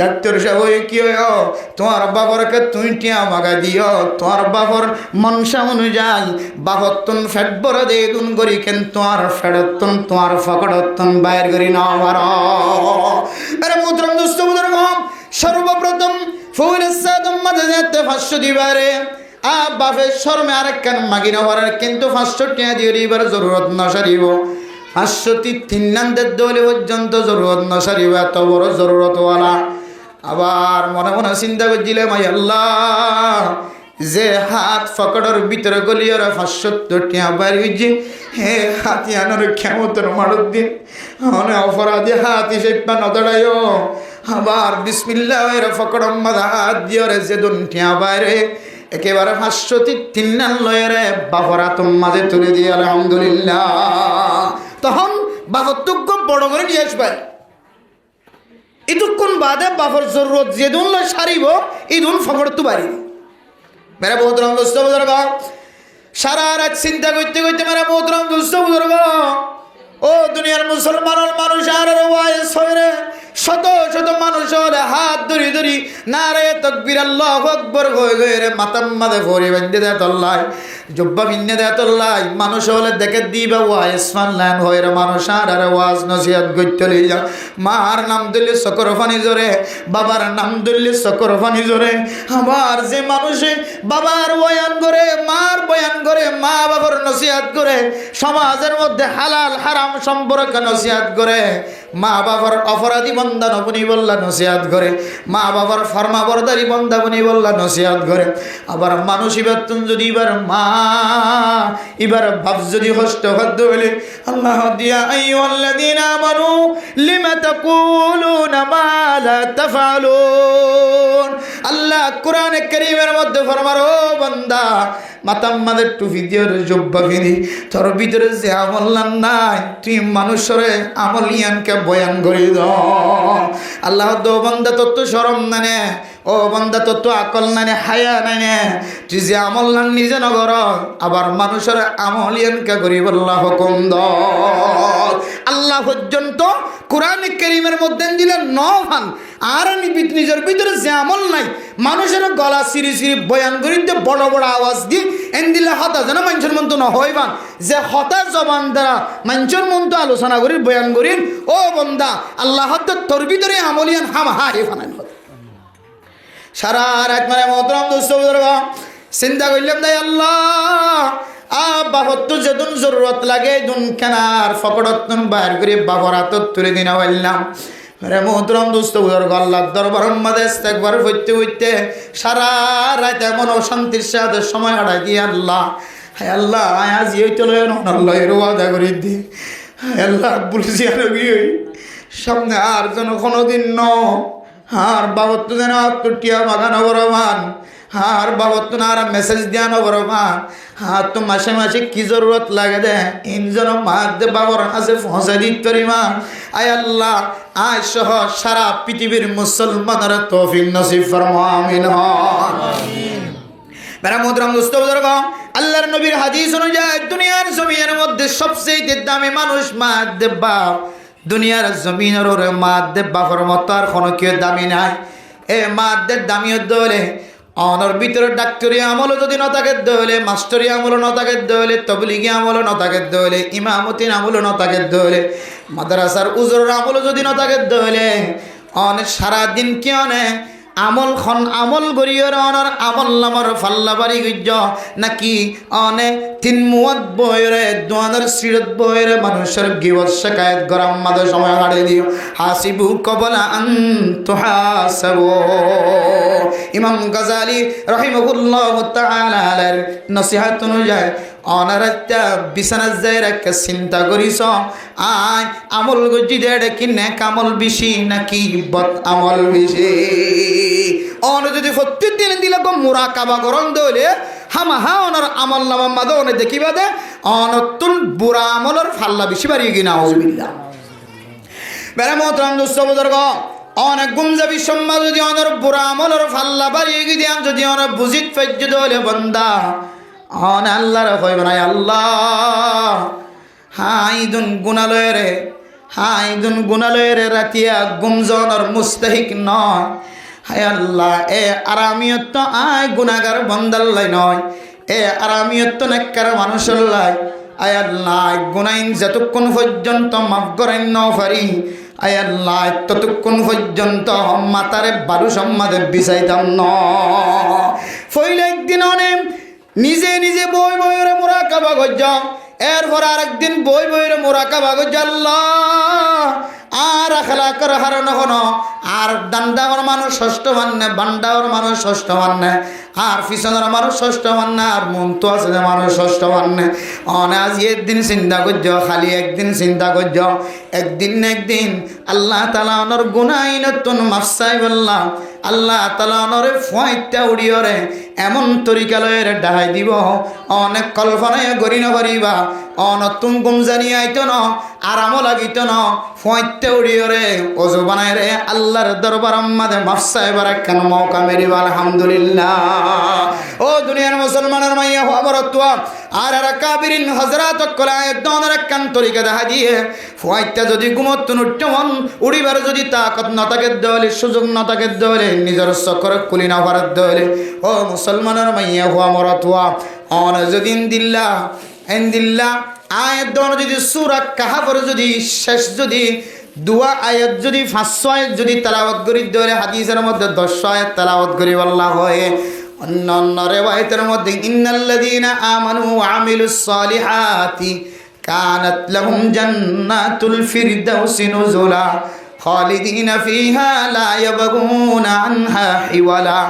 ডাক্তার সাহেব হইও কি হইও তোমার বাবারকে তুই টিয়া মাগা দিও তোমার বাবার মনসা অনুযায়ী বাবতুন ফেট বড় দে দুন করি কেন তোমার ফেডতুন তোমার ফকড়তুন বাইর করি না পারো। আরে মুদ্রম দুষ্ট বুজুর্গ সর্বপ্রথম ফুলের সাদম মাঝে যেতে 500 দিবারে বাপের শর্মে আরেক কান মাগি না পারার কিন্তু 500 টাকা দিয়ে দিবার জরুরত না সারিব 503 নান্দের দৌলে পর্যন্ত জরুরত নসারিব এত বড় জরুরতওয়ালা। আবার মনে মনে চিন্তা করছিলাম আই আল্লাহ যে হাত ফকড়ের ভিতরে গলিয়ার 570 টিয়া বাড়ি হয়েছে হে হাতিয়ানোর ক্ষমতার মারুদ দিন অনে অপরাধী হাত হিসেবে নদড়ায় আবার বিসমিল্লাহ ফকড় মাদা হাত দিয়ে যে দুটিয়া বাইরে একেবারে 503 নান লয়েরে বাবরা তোর মাঝে তুলে দিয়ে আলহামদুলিল্লাহ। তখন বাবরটুকু বড় করে নিয়ে আসবে এটুকুন বাদে বাবর জরুরত যেদুন লয় সারিব ইদুন ফকড় তো বাড়িব। মেরা মোহতরম দোস্ত বুজুর্গ সারা রাত চিন্তা করতে করতে মেরা মোহতরম দোস্ত বুজুর্গ ও দুনিয়ার মুসলমানের মানুষ আর ওয়াইস হয়ে শত শত মানুষ হলে হাত ধরি ধরি না রে তকবীর আল্লাহু আকবার হয়ে গয়ে রে মাতাম মাদে ভরি বেঁধে দেয় তল্লাই জব্বা বিন্নে দেয় তল্লাই মানুষ হলে দেখে দিবা ওয়াইস ফানলান হয়ে রে মানুষ আর ওয়াজ নসিহত করতে লই যা মার নাম দিল্লি সকর ফানি জোরে বাবার নাম দিল্লি সকর ফানি জোরে। আবার যে মানুষে বাবার বয়ান করে মার বয়ান করে মা বাবার নসিহত করে সমাজের মধ্যে হালাল হারাম সম্পর্ক নসিহত করে মা বাবার অপরাধী বন্দা নবনী বললা নসিহত করে মা বাবার ফরমা বরদারি বন্দা বনি বললা নসিহত করে। আবার মানুষ এবার যদি এবার মা এবার বাপ যদি হষ্ট হদ্দ হলে আল্লাহ দিয়া আইয়ুহাল্লাযীনা আমানু লিমা তাকুলুনা মা লা তাফআলুন। আল্লাহ কোরআনে কারীমের মধ্যে ফরমার ও বান্দা মাতাম মাদের টুপি দিয়ে জব্বা ফিরি তোর ভিতরে যে আমল নাই তুই মানুষের আমল ইয়ানকে বয়ান করে দাও। আল্লাহ দো বান্দা তোর তো শরম নানে ও বান্দা তোর তো আকল নানে হায়া নানে তুই যে আমল নান নিজে নগর আবার মানুষের আমল ইয়ানকে করি বল্লা হুকুম দাও। আল্লাহ পর্যন্ত কোরআন কারীমের মধ্যে দিলেন নভান আর নিজের ভিতরে যে আমল নাই মানুষের গলা সিরি সিরি বয়ান করি বড় বড় আওয়াজ দিয়ে এন দিলে হতা যেন মানুষের মন তো নহইবান যে হতা জবান দ্বারা মানুষের মন তো আলোচনা করি বয়ান করি ও বন্দা আল্লাহ তোর ভিতরে আমলিয়ান হাম হারে ফানান সারা রাত মানে মহতরম দোস্ত চিন্তা করলাম তাই আল্লাহ বাবর তো যেদিন জরুরত লাগে দুন কেনার ফকড়ত বাইর করে বাবর হাতত তুলে দিনা পারলাম রে মোহতরম দোস্ত বুজুর্গ আল্লাহর দরবারের মধ্যে ইস্তেগফার করতে করতে সারা রাত এমন অশান্তির সাথে সময় কাটাই দিয়ে আল্লাহ হায় আল্লাহ আজ এই তো আল্লাহ এর ওয়াদা করে দি হায় আল্লাহ বলছি আর সামনে আর যেন কোনোদিন ন আর বাবর তো যেন আত্মটিয়া বাগানো বরমান আর বাবর তো আর মেসেজ দেওয়ানো বরমান আর তো মাসে মাসে কি জরুরত লাগে দে ইনজন মার দে বাবর আছে পৌঁছাই দিত মা আয় আল্লাহ আয় সহ সারা পৃথিবীর মুসলমানের তৌফিক নসিব ফরমা আমিন মেরা মোহতরম দোস্ত বুজুর্গ আল্লাহর নবীর হাদিস অনুযায়ী দুনিয়ার জমিনের মধ্যে সবচেয়ে দামি মানুষ মা দেব্বা দুনিয়ার জমিনের ওরে মা দেব্বা ফরমত আর কোনো কেউ দামি নাই এ মা দের দামি হলে অনর ভিতরে ডাক্তারি আমল যদি ন থাকে দলে মাস্টারি আমল ন থাকে দলে তবলিগি আমল ন থাকে দলে ইমামতির আমল ন থাকে দলে মাদ্রাসার উজুরের আমল যদি ন থাকে দলে অনেক সারাদিন কি অনেক আমল খন আমল গরিয়র অনর আমল নামর ফাল্লা বাড়ি গজ্য নাকি অনে তিন মুয়াদ বয়রে দোয়ানের সিরত বয়রে মানুষের গিবত শিকায়ত গরম মাদে সময় হারিয়ে দিও হাসিবু কবলা আন তুহাসাবু। ইমাম গাজালি রাহিমাহুল্লাহু তাআলা আলার নসিহত অনুযায়ী অনারাত্তা বিছানা যায় রাখা চিন্তা করিস আয় আমল গজি দেড়ে কি নেক আমল বেশি নাকি বদ আমল বেশি অন যদি প্রত্যেকদিন দিলে মুরাকাবা গরম দলে হামা হা অনর আমল নামা মাদে অনে দেখিবা দে অনতুন বুড়া আমলের ফাল্লা বেশি বাড়িয়ে কিনা আউযুবিল্লাহ। মেরা মোহতরম দোস্ত বুজুর্গ অনেক গুমজাবি সম্মান যদি অনর বুড়া আমলের ফাল্লা বাড়িয়ে গিয়ে যদি অনেক বুঝিত ফেজ দলে বন্দা অন আল্লাহর কইব না আল্লাহ হাইদুন গুনালয়ের রাতিয়া গুমজনের মুস্তাহিক নয় হায় আল্লাহ এ আরামিয়ত তো আয় গুনাগার বন্দাল্লাই নয় এ আরামিয়ত তো নেককার মানুষের লাই আয় আল্লাহ গুনাইন যতক্ষণ পর্যন্ত মাফ করেন ন পারি আয় আল্লাহ ততক্ষণ পর্যন্ত মাতারে বারু সম্মাদে বিচাইতাম ন ফইলে একদিন অনেক নিজে নিজে বই বইরে মুরাকাবা গজ্জ এরপর আরেকদিন বই বইরে মোরাকাবা করছে আল্লাহ আর আখলাকের হারানো হনো আর দান্দাওয়ার মানুষ ষষ্ঠ মান্নে বান্দাওয়ার মানুষ ষষ্ঠ মান্নে আর পিছনের মানুষ ষষ্ঠ মান্নে আর মন তো আছে যে মানুষ ষষ্ঠ মান্নে আজ একদিন চিন্তা করছ খালি একদিন চিন্তা করছ একদিন না একদিন আল্লাহ তাআলা ওনার গুনাহ নতুন মাফসাই বললাম আল্লাহ তাআলা ওনারে ফয়টা উড়িয়রে এমন তরিকা লয়ের ডাহাই দিব অনেক কল্পনায় গড়ি নকরিবা অনতুন গুম জানি আইতো ন আরামও লাগিত ন ফয়টা উড়িয়রে অজু বানায় রে আল্লাহর দরবার মাঝে মাফসাই বারাকান মৌকা মেরিবা আলহামদুলিল্লাহ। ও দুনিয়ার মুসলমানের মাইয়া হওয়া বরতুয়া আর আর কাবিরিন হজরত কলায় দনের কান তরিকা দেখা দিয়ে ফয়টা যদি গুমত নুট্টমন উড়িবার যদি তাকত ন থাকে দলে সুযোগ ন থাকে দলে নিজের চক্র কুলি না ভারত দলে ও মুসলমানের মাইয়া হওয়া মরতুয়া অন যদিন দিল্লা এন্দিল্লা আয়াত দন যদি সূরা কাহাফের যদি শেষ যদি দুয়া আয়াত যদি 500 আয়াত যদি তেলাওয়াত করি দলে হাদিসের মধ্যে 10 আয়াত তেলাওয়াত করি আল্লাহ হয় অন্য রিওয়ায়াতের মধ্যে ইন্নাল্লাযীনা আমানু ওয়া আমিলুস সালিহাতি কানাত লাহুম জান্নাতুল ফিরদাউসি নুজুলা খালিদিনা ফিহা লা ইয়াবগুনা আনহা হিওয়ালা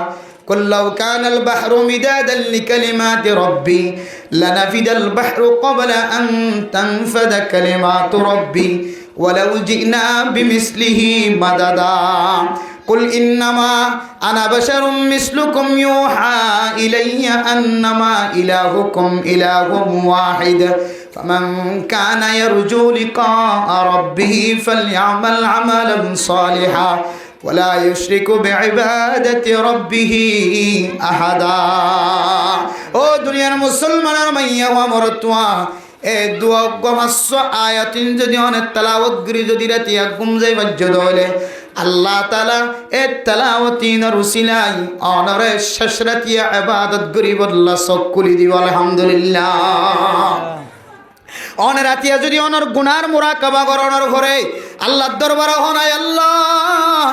قل لو كان البحر مدادا لكلمات ربي لنفد البحر قبل أن تنفد كلمات ربي ولو جئنا بمثله مددا قل إنما أنا بشر مثلكم يوحى إلي أنما إلهكم إله واحد فمن كان يرجو لقاء ربه فليعمل عملا صالحا ولا يشرك بعبادة ربه أحدا ও দুনিয়ার মুসলমানের মাইয়া ওয়া মরতুয়া এ দুয়া গমাস আয়াতিন যদি অনেক তেলাওয়াত করি যদি রাতে ঘুম যাই বাজ্য দলে আল্লাহ তাআলা এ তেলাওয়াতিনের উসিলাই অনরে শেষ রাতে ইবাদত করি বল্লা সকলি দিব আলহামদুলিল্লাহ। অনে রাতিয়া যদি অনর গুনার মুরাকাবা করানোর ঘরে আল্লাহর দরবারে হনায় আল্লাহ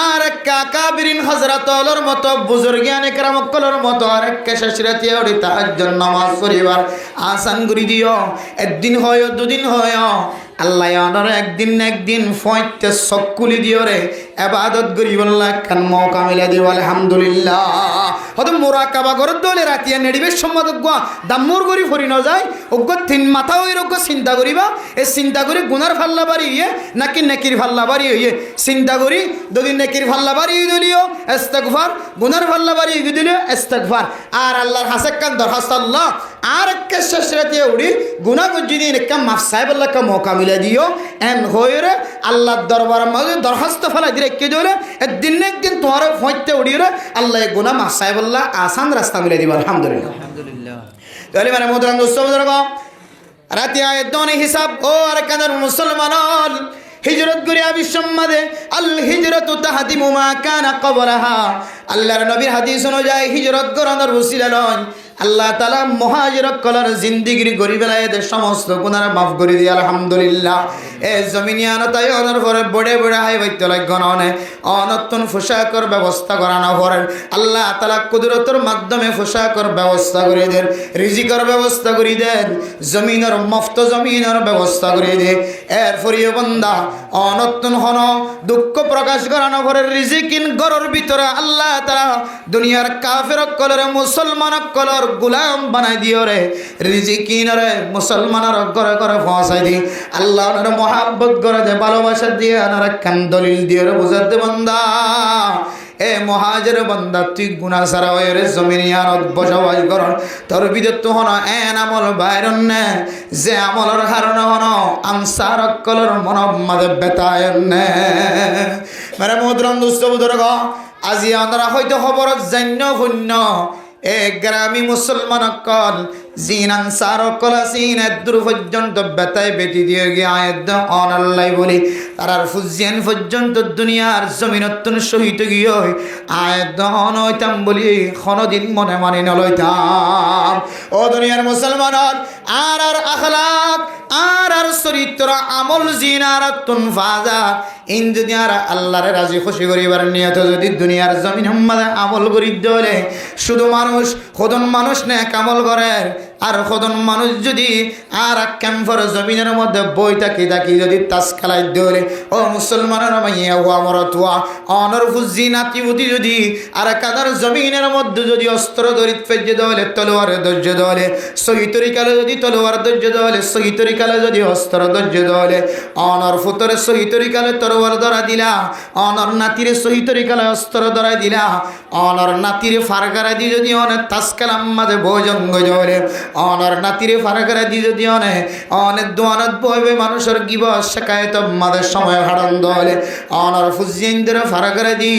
আর কাকাবিরিন হযরতর মতো বুজুর্গানে কেরামকলর মতো আর শেষ রাতিয়া ওই তাহাজ্জুদ নামাজ পড়িবার আসান করে দিও একদিন হয় দুদিন হয় আল্লাহ অনর একদিন না একদিন ফয়তে সকলি দিও রে ইবাদত করি বল্লা কান মৌকা মিলা দিও আলহামদুলিল্লাহ। হয়তো মুরাকাবা করে দলে রাতিয়া নেডিবের সম্মত গোয়া দাম্মুর করি ফরি ন যায় অজ্ঞ তিন মাথা ওই রোগ চিন্তা করিবা এই চিন্তা করি গুনার ফাল্লা বাড়ি ইয়ে নাকি নেকির ফাল্লা বাড়ি হইয়ে চিন্তা করি দুদিন নেকির ফাল্লা বাড়ি দিলিও ইস্তিগফার গুনার ফাল্লা বাড়ি দিলিও ইস্তিগফার আর আল্লাহর হাসে কান দরখাস্ত আল্লাহ আর কে শেষ রাতে উড়ি গুনাহ যদি নেকা মাফ সাহেব আল্লাহ কা মৌকা মিলা দিও এন হইরে আল্লাহর দরবার মাঝে দরখাস্ত ফেলা দিলে কে দিলে একদিন না একদিন তোমার ফয়তে উড়িরে আল্লাহ গুনাহ মাফ সাহেব আল্লাহ আসান রাস্তা মিলা দিবা আলহামদুলিল্লাহ আলহামদুলিল্লাহ। তাহলে মানে মোহতরম দোস্ত বুজুর্গ রাতে আয়াত দনে হিসাব ও আর কাদের মুসলমান হিজরত করিয়া বিশ্বম্মাদে আল হিজরতু তাহদিমু মা কানা ক্বাবলাহা আল্লাহর নবীর হাদিস অনুযায়ী হিজরত করানোর উসিলা নয় আল্লাহ তাআলা মুহাজির কলার জিন্দেগির গরিবেলায় সমস্ত গুনাহ মাফ করে দিয়ে আলহামদুলিল্লাহ। এ জমিনিয়ান তাই অনার পরে বড়ে বড়ে হাই বাইতে লাগনে অনতুন পোশাকের ব্যবস্থা করানো করেন আল্লাহ তাআলা কুদরতের মাধ্যমে পোশাকের ব্যবস্থা করে দেন রিজিকের ব্যবস্থা করে দেন জমিনের মুফত জমিনের ব্যবস্থা করে দেন এরপরে বান্দা অনতুন হন দুঃখ প্রকাশ করানো করে রিজিকিন গরর ভিতরে আল্লাহ তাআলা দুনিয়ার কাফের কলর মুসলমান কলর গুলাম বানাই দিও রে রিজিকিন রে মুসলমানের ঘরে ঘরে পৌঁছাই দি আল্লাহর মহব্বত করে দে ভালোবাসা দিয়ে আনারা কান দলিল দিয়ে রে বুঝাতে বান্দা এ মহাজের বান্দা তুই গুনাহ ছাড়া ওই রে জমিনিয়ানত বসবাস কর তোর ভিতর তো হন এন আমল বাইরন নে যে আমলের কারণে হন আনসার কলর মনব মাঝে বেতায়ন নে মানে মোহতরম দোস্ত বুজুর্গ আজি আমরা হয়তো খবরত জান্য শূন্য এ গ্রামী মুসলমান কল জিন আনসার কল আসিন দূর পর্যন্ত বেতায় বেটি দিয়ে গিয়ে আয়াত অনাল্লাই বলি তারার ফুজিয়ান পর্যন্ত দুনিয়ার জমিনতুন শহীদ গিয়ে আয়াত অনইতাম বলি কোনদিন মনে মানি নলইতাম। ও দুনিয়ার মুসলমান আর আর আখলাক আর আর চরিত্র আমল জিনার তুন ফাজা ইন দুনিয়ার আল্লাহরে রাজি খুশি করিবার নিয়ত যদি দুনিয়ার জমিন মাঝে আমল করি দলে শুধু মানুষ খোদন মানুষ নে কামল করে আর কজন মানুষ যদি আর ক্যাম্পর জমিনের মধ্যে বই থাকি যদি তাস খেলাই দৌড়ে ও মুসলমানের মাইয়া ও আমার তুয়া অনর ফুজি নাতি বুতি যদি আর কাদার জমিনের মধ্যে যদি অস্ত্র দরিত ফেজে দলে তলোয়ার ধৈর্য দলে সহি তরিকালে যদি তলোয়ার ধৈর্য দলে সহি তরিকালে যদি অস্ত্র ধৈর্য দলে অনর ফুতরে সহি তরিকালে তলোয়ার ধরা দিলা অনর নাতিরে সহি তরিকালে অস্ত্র ধরা দিলা অনর নাতিরে ফারগারা দি যদি অনেক তাস খেলাম মাঝে ভোজঙ্গ জলে অনর নাতিরে ফারগারা দি যদি অনেক দোয়ানত বইবে মানুষের গিব শেখায়ত মাদের সময় হারান দলে অনর ফুজিয়েন্দ্র ফারগারা দি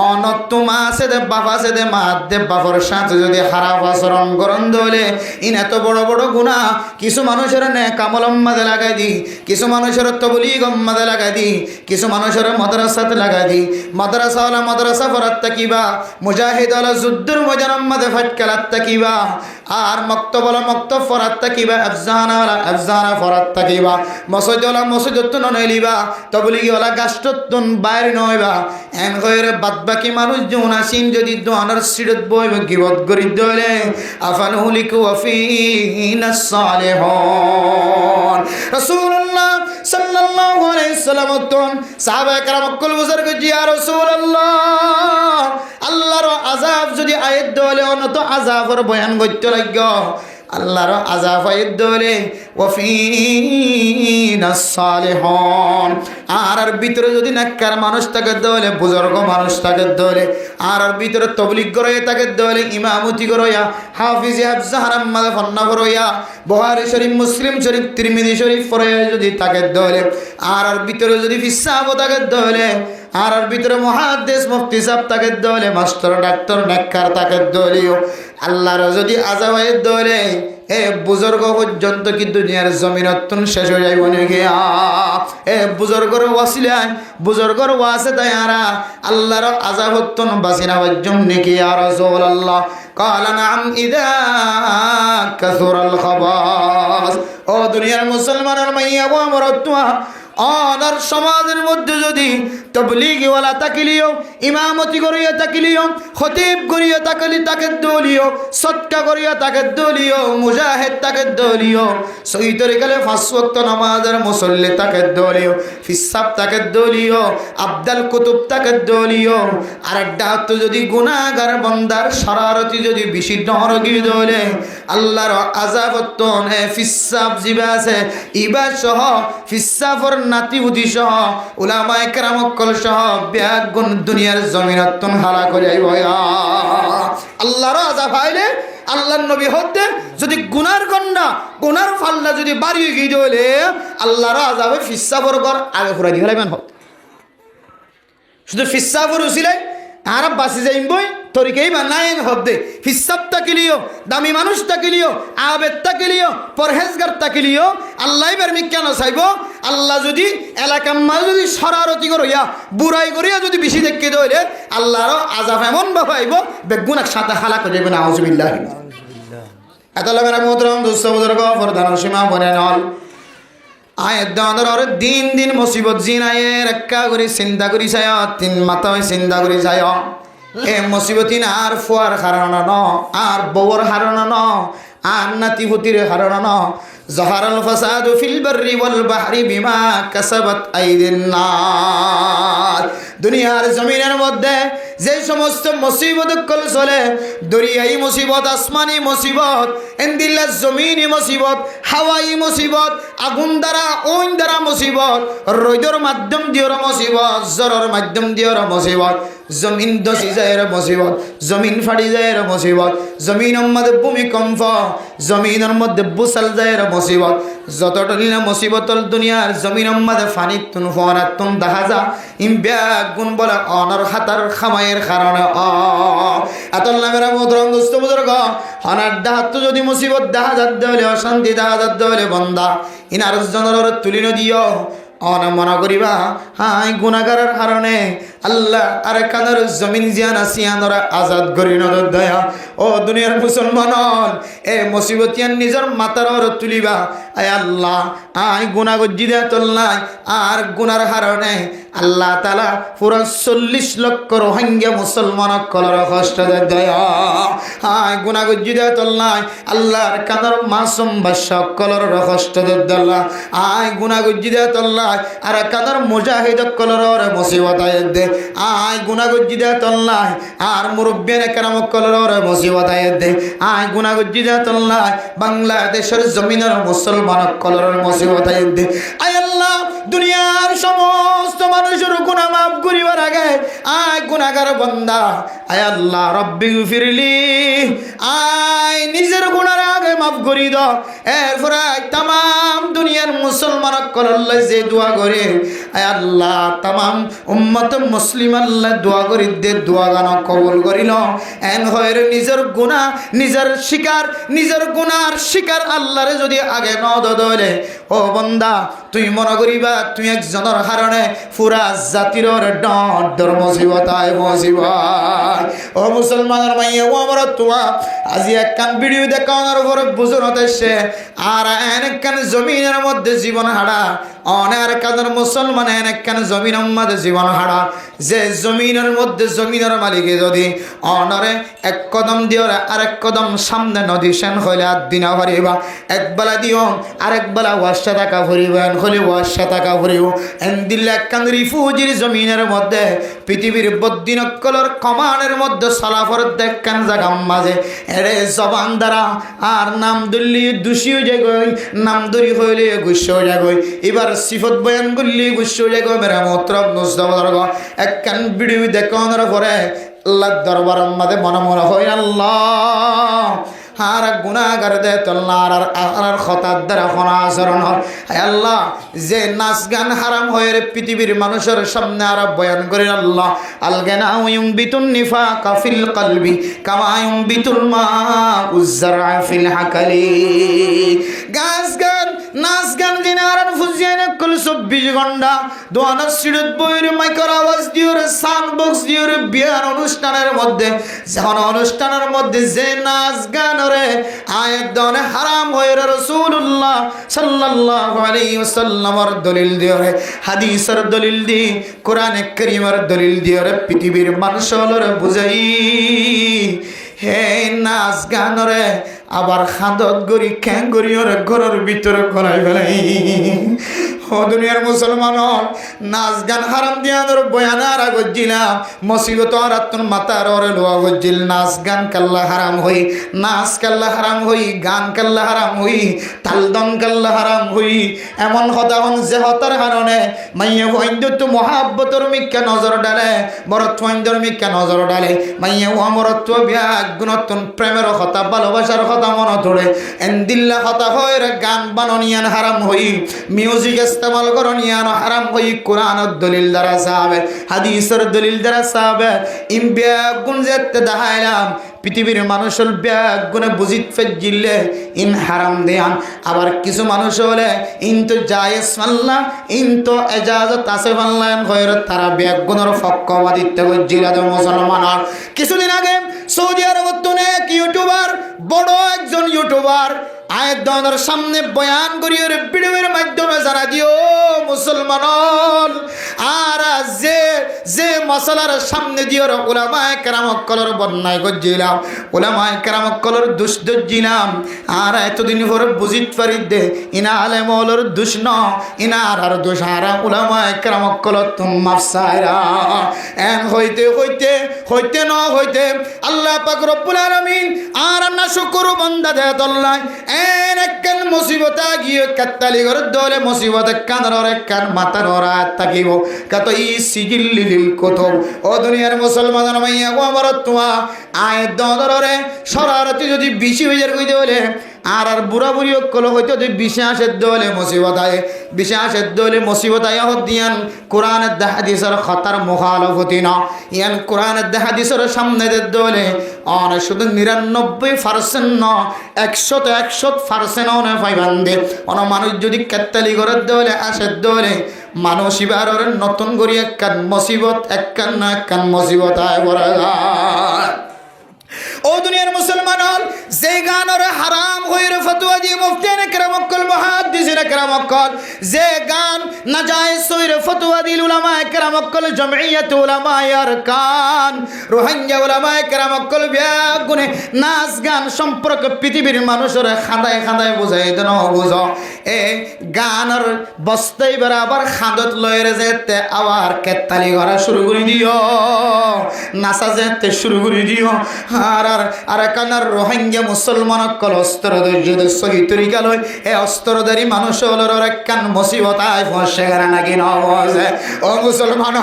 অনত তোমা আছে দে বাবা আছে দে মা দে বাবার সাথে যদি খারাপ আচরণ করন দলে ইন এত বড় বড় গুণা কিছু মানুষের কামলম মাঝে লাগাই দি কিছু মানুষের তবলিগ মাঝে লাগাই দি কিছু মানুষের মাদ্রাসাতে লাগাই দি মাদ্রাসাওয়ালা মাদ্রাসা ফরাত তাকিবা মুজাহিদ আলা যুদ্ধের ময়দান মাঝে ফাটকালাত তাকিবা আর মক্তবলা মক্তব ফরাত তাকিবা আফজানাওয়ালা আফজানা ফরাত তাকিবা মসজিদওয়ালা মসজিদত নইলিবা তবলিগওয়ালা গাষ্টতুন বাইরে নইবা এন কইরে বাদবাকি মানুষ জন আসিন যদি দোয়ানার সিরত বইবে গিবত করি দলে আফানুলিকু ওয়াফিনাস সালিহুন রাসূলুল্লাহ সাল্লাল্লাহু আলাইহি সাল্লাম তন সাহাবায়ে কেরাম কুল বুজুর্গ জি ইয়া রাসূলুল্লাহ আল্লাহর আযাব যদি আয়াত দলে অনত আযাবের বয়ান করতে লাগগ আল্লাহর আযাব আয়াত দলে ওয়াফিনাস সালিহুন আর ভিতরে যদি নেককার মানুষ থাকে দলে বুজুর্গ মানুষ থাকে দলে আর ভিতরে তাবলীগ করে থাকে দলে ইমামতি করিয়া হাফিজ হাফজা হারাম্মাদ ফন্না করিয়া বুখারী শরীফ মুসলিম শরীফ তিরমিজি শরীফ পড়ে যদি থাকে দলে আর ভিতরে যদি ফিসাব থাকে দলে আর ভিতরে মুহাদ্দিস মুফতি সাহেব থাকে দলে মাস্টার ডাক্তার নেককার থাকে দলিও আল্লাহর যদি আযাব আয়াত দলে এ বুজুর্গ পর্যন্ত কি দুনিয়ার জমিনতন শেষ হয়ে যাইব নাকি এ বুজুর্গর ওয়াসিলায় বুজুর্গর ওয়াসে তাইরা আল্লাহর আযাবতন বাসিনা ওয়াজ্জম নাকি ইয়া রাসূলুল্লাহ قال نعم اذا كثر الخباث ও দুনিয়ার মুসলমানের মাইয়া ও আমরতুয়া অনার সমাজের মধ্যে যদি তবলিগওয়ালা তাকিলিও ইমামতি করিয়া তাকিলিও খতিব করিয়া তাকলি তাকে দলিও সদকা করিয়া তাকে দলিও মুজাহিদ তাকে দলিও সহি তরিকালে পাঁচ ওয়াক্ত নামাজের মুসল্লি তাকে দলিও ফিসাব তাকে দলিও আব্দাল কুতুব তাকে দলিও আর একটা তো যদি গুনাহগার বান্দার শরারতি যদি বেশি নরকি দলে আল্লাহর আযাবত নে ফিসাব জিবা আছে ইবা সহ ফিসাফর নাতি উদি সহ উলামায়ে কেরাম কল সহ ব্যাগুন দুনিয়ার জমিনতন হালাক হয়ে যাইব আল্লাহর আযাব আইলে আল্লাহর নবী হতে যদি গুনার গন্ডা গুনার ফাল্লা যদি বাড়িয়ে গিয়ে দলে আল্লাহর আযাবে ফিসাফর ঘর আগে ফুরাই দি ফেলাইবেন হত শুধু ফিসাফর উসিলাই আর বাসি যাইম বই তরিকেই বা নায়েন হদ্দে ফিসাব তাকিলিও দামি মানুষ তাকিলিও আবেদ তাকিলিও পরহেজগার তাকিলিও আল্লাহ বেরমি কেন চাইব আল্লাহ যদি এলাকার মাঝে যদি শরারতি করিয়া বুড়াই করিয়া যদি বেশি দেখে দইলে আল্লাহর আযাব এমন বাবাইব বেগুনাক সাথে হালাক হয়ে যাবে না আউযুবিল্লাহ এত লাগা মোহতরম দোস্ত বুজুর্গ ফরদান সীমা বনে নল আয়াত দাঁড়ার আর দিন দিন মুসিবত জিনায়ের একা করে চিন্তা করি চায় তিন মাথায় চিন্তা করি চায় এ মুসিবতিন আর ফুয়ার হারানো ন আর বউর হারানো ন আর নাতি পুতির হারানো ন জহারাল ফাসাদু ফিল বাররি ওয়াল বাহরি বিমা কাসাবাত আইদিন নাস দুনিয়ার জমিনের মধ্যে যে সমস্ত মুসিবত কল চলে দরিয়াই মুসিবত আসমানি মুসিবত এন্দিল্লা জমিনি মুসিবত হাওয়াই মুসিবত আগুন দ্বারা ওইন দ্বারা মুসিবত রোদর মাধ্যম দিওর মুসিবত জ্বরের মাধ্যম দিওর মুসিবত জমিন দসি যায় মুসিবত জমিন ফাটি যায় মুসিবত জমিনের মধ্যে ভূমিকম্প জমিনের মধ্যে বুসাল যায় মুসিবত যতটা মুসিবতল দুনিয়ার জমিনের মধ্যে ফানি তুন ফোনাত তুন দেখা যা ইম ব্যাগুন বলে অনর খাতার খামাইয়ের কারণে এতল নামেরা মোহতরম দোস্ত বুজুর্গ হনার ডাহাত যদি মুসিবত দেখা যাত হলে অশান্তি দেখা যাত হলে বন্দা ইনার জনের তুলিনো দিও অনা মনে করিবা হাই গুনাহগারের কারণে আল্লাহ আর কানার জমিন জিয়ান আসিয়ানরা আজাদ করি নদর দয়া ও দুনিয়ার মুসলমান এ মুসিবতিয়ান নিজের মাথার ওর তুলিবা আয় আল্লাহ আই গুনাহ গজ্জি দেয়া তোল নাই আর গুনার কারণে আল্লাহ তাআলা পুরা 40 লক্ষ রোহিঙ্গা মুসলমান কলর কষ্ট দেয় আয় গুনাহ গজ্জিদা তল্লাই আল্লাহর কাদর মাসুম বাদশা কলর কষ্ট দেয় আয় গুনাহ গজ্জিদা তল্লাই আর কাদর মুজাহিদ কলর মুসিবত আয় দে আয় গুনাহ গজ্জিদা তল্লাই আর মুরব্বিয়ানে কেরাম কলর মুসিবত আয় দে আয় গুনাহ গজ্জিদা তল্লাই বাংলাদেশের জমিনের মুসলমান কলর মুসিবত আয় দে আয় আল্লাহ দুনিয়ার সমস্ত মানুষের গুনাহ মাফ করিবার আগে আয় গুনাহগার বান্দা আয় আল্লাহ রব্বি গফিরলি আয় নিজের গুনার আগে মাফ করি দাও এরপরে तमाम দুনিয়ার মুসলমান কলল্লা যে দোয়া করে আয় আল্লাহ तमाम উম্মত মুসলিম আল্লাহ দোয়া করি দে দোয়া গান কবুল করিল এন হয় নিজের গুনাহ নিজের শিকার নিজের গুনার শিকার আল্লাহরে যদি আগে ন দলে ও বান্দা তুই মনে করিবা তুই একজনের কারণে পুরা জাতির ডর মুসিবতায় মুসিবত ও মুসলমানের মাইয়া ও আমার তোয়া আজি একখান ভিডিও দেখানোর পরে বুঝুন হতেছে আর একখান জমিনের মধ্যে জীবন হারা অনেক কাদের মুসলমান একখান জমিনের মধ্যে জীবন হারা যে জমিনের মধ্যে জমিনের মালিকে যদি অনরে এক কদম দিও আরেক কদম সামনে নদী সেন হইলে আর দিনা ভরিবা একবেলা দিও আরেক বেলা ওয়াশা টাকা ভরিবেন হলে ওয়াশা টাকা ভরিব এন দিল্লা একখান রিফুজির জমিনের মধ্যে পৃথিবীর বদ্দিনকলর কমানের মধ্যে সালাফর দেখখান জাগাম মাঝে এরে জবান দ্বারা আর নাম দুল্লি দুষিও যাগই নাম দরি হইলে গুস্সও যাগই এবার সিফত বয়ান করলি গুস্সও যাগই মেরা মতরব নুসদবর্গ একখান ভিডিও দেখানোর পরে আল্লাহর দরবার মধ্যে মনে মনে হয় আল্লাহ আর গুনাহগার দে তল্লার আর খতার দ্বারা খনা আচরণ হয় আল্লাহ যে নাচ গান হারাম হয়ে পৃথিবীর মানুষের সামনে আর বয়ান করে আল্লাহ আলগানা ইউমবিতুন নিফাকা ফিল কলবি কামা ইউমবিতুল মাউ যারআ ফিল হাকালি গাছ গান নাচ গান দিন আর ফুজিয়ান কল 24 ঘন্টা দোয়ানা সিরত বইরে মাইকার আওয়াজ দিওরে সাউন্ড বক্স দিওরে বিয়ার অনুষ্ঠানের মধ্যে যখন অনুষ্ঠানের মধ্যে যে নাচ গান রে আয়াত দনে হারাম হয়ে রাসূলুল্লাহ সাল্লাল্লাহু আলাইহি ওয়াসাল্লামের দলিল দিওরে হাদিসের দলিল দি কোরআনে কারীমের দলিল দিওরে পৃথিবীর মানুষরে বুঝাই হে নাচ গান রে আবার খাদত গরি খ্যাং গরি ওরে ঘরের ভিতরে করাই ফেলাই ও দুনিয়ার মুসলমান নাচ গান হারাম দিয়া ধর বয়ানার গজ্জিলাম মুসিবত আরাতুন মাতার ওরে লোয়া গজ্জিল নাচ গান কাল্লা হারাম হই নাচ কাল্লা হারাম হই গান কাল্লা হারাম হই তালদন কাল্লা হারাম হই এমন কথা হন যে হতার কারণে মাইয়া বৈদ্যুত মহাব্বতর মিক্কা নজর ডালে বরত বৈদ্যর মিক্কা নজর ডালে মাইয়া ও আমরত্ব বিয়াগ গুণতন প্রেমের কথা ভালোবাসার কথা মন ধরে এন্দিল্লা কথা হয় গান বাননিয়ান হারাম হই মিউজিক ইস্তেমাল করনিয়ান হারাম হই কোরআনের দলিল দ্বারা সাহাবে হাদিসের দলিল দ্বারা সাহাবে ইমবিয়া গুণ যেতে দেখাইলাম পৃথিবীর মানুষের ব্যাগ গুণে বুঝিত ফেজিলে ইন হারাম দেয়ান আবার কিছু মানুষ হলে ইন তো জায়েজ মাল্লা ইন তো এজাজত আছে মাল্লায়ন হয়ে তারা ব্যাগ গুণের ফক্কবাদিত্য গজ্জিলাদ মুসলমানের কিছুদিন আগে সৌদি আরবত এক ইউটিউবার বড় একজন ইউটিউবার আয়াত দনের সামনে বয়ান করিয়ে ভিডিওর মাধ্যমে জানা দিও মুসলমান আর যে যে মশলার সামনে দিও উলামায়ে কেরাম কলর বন্যায় গজ্জিলাম উলামায়ে কেরাম কলর দুষ দজ্জিলাম আর এতদিন পরে বুঝিত পারি দে ইনা আলেম ওলর দুষ ন ইনার আর দোষ আর উলামায়ে কেরাম কলর তুম মাফসায়রা এন হইতে হইতে হইতে ন হইতে আল্লাহ পাক রব্বুল আলামিন আর না শুকর বান্দা দে আল্লাহ এন একখান মুসিবত গিয়ে কাত্তালি করে দলে মুসিবত কানর একখান মাথার ওরা তাকিব কত ই সিজিল্লিল কুতুব ও দুনিয়ার মুসলমানের মাইয়া ও আমার তোয়া আয় দরে শরারতি যদি বেশি হয়ে যায় কই দেলে আর আর বুড়া বুড়ি কল হইতো যে বিশ্বাসের দলে মুসিবত আয় বিশ্বাসের দলে মুসিবত আয় হদিয়ান কোরআনের হাদিসের খতার মুখালফতি না ইয়ান কোরআনের হাদিসের সামনে দলে অন শুধু 99% ন 100% অনে পাইবান দে অন মানুষ যদি কাত্তালি করে দলে আসে দলে মানুষ এবার নতুন করে একখান মুসিবত একখান না একখান মুসিবত আয় বড় ও দুনিয়ার মুসলমান যে গানর হারাম হইরে ফতোয়া দিয়ে মুফতিয়ানে কেরামক্কল মুহাদ্দিসিনে কেরামক্কল যে গান নাজায়েজ হইরে ফতোয়া দিল উলামায়ে কেরামক্কল জমইয়াত উলামায়ে আরকান রোহিঙ্গা উলামায়ে কেরামক্কল ব্যাগুনে নাচ গান সম্পর্কে পৃথিবীর মানুষের খাদায় খাদায় বুঝাই দেন বুঝ এ গানর বস্তাই বরাবর খাদত লয়ের যেতে আবার কেতালি করা শুরু করে দিও নাচা যেতে শুরু করে দিও আর কানার রোহিঙ্গা মুসলমান কল অস্ত্র ধৈর্যদের সহি তরিকা লয় এ অস্ত্রধারী মানুষ হলোর একখান মুসিবতায় ফসে গেলে নাকি নবজে ও মুসলমান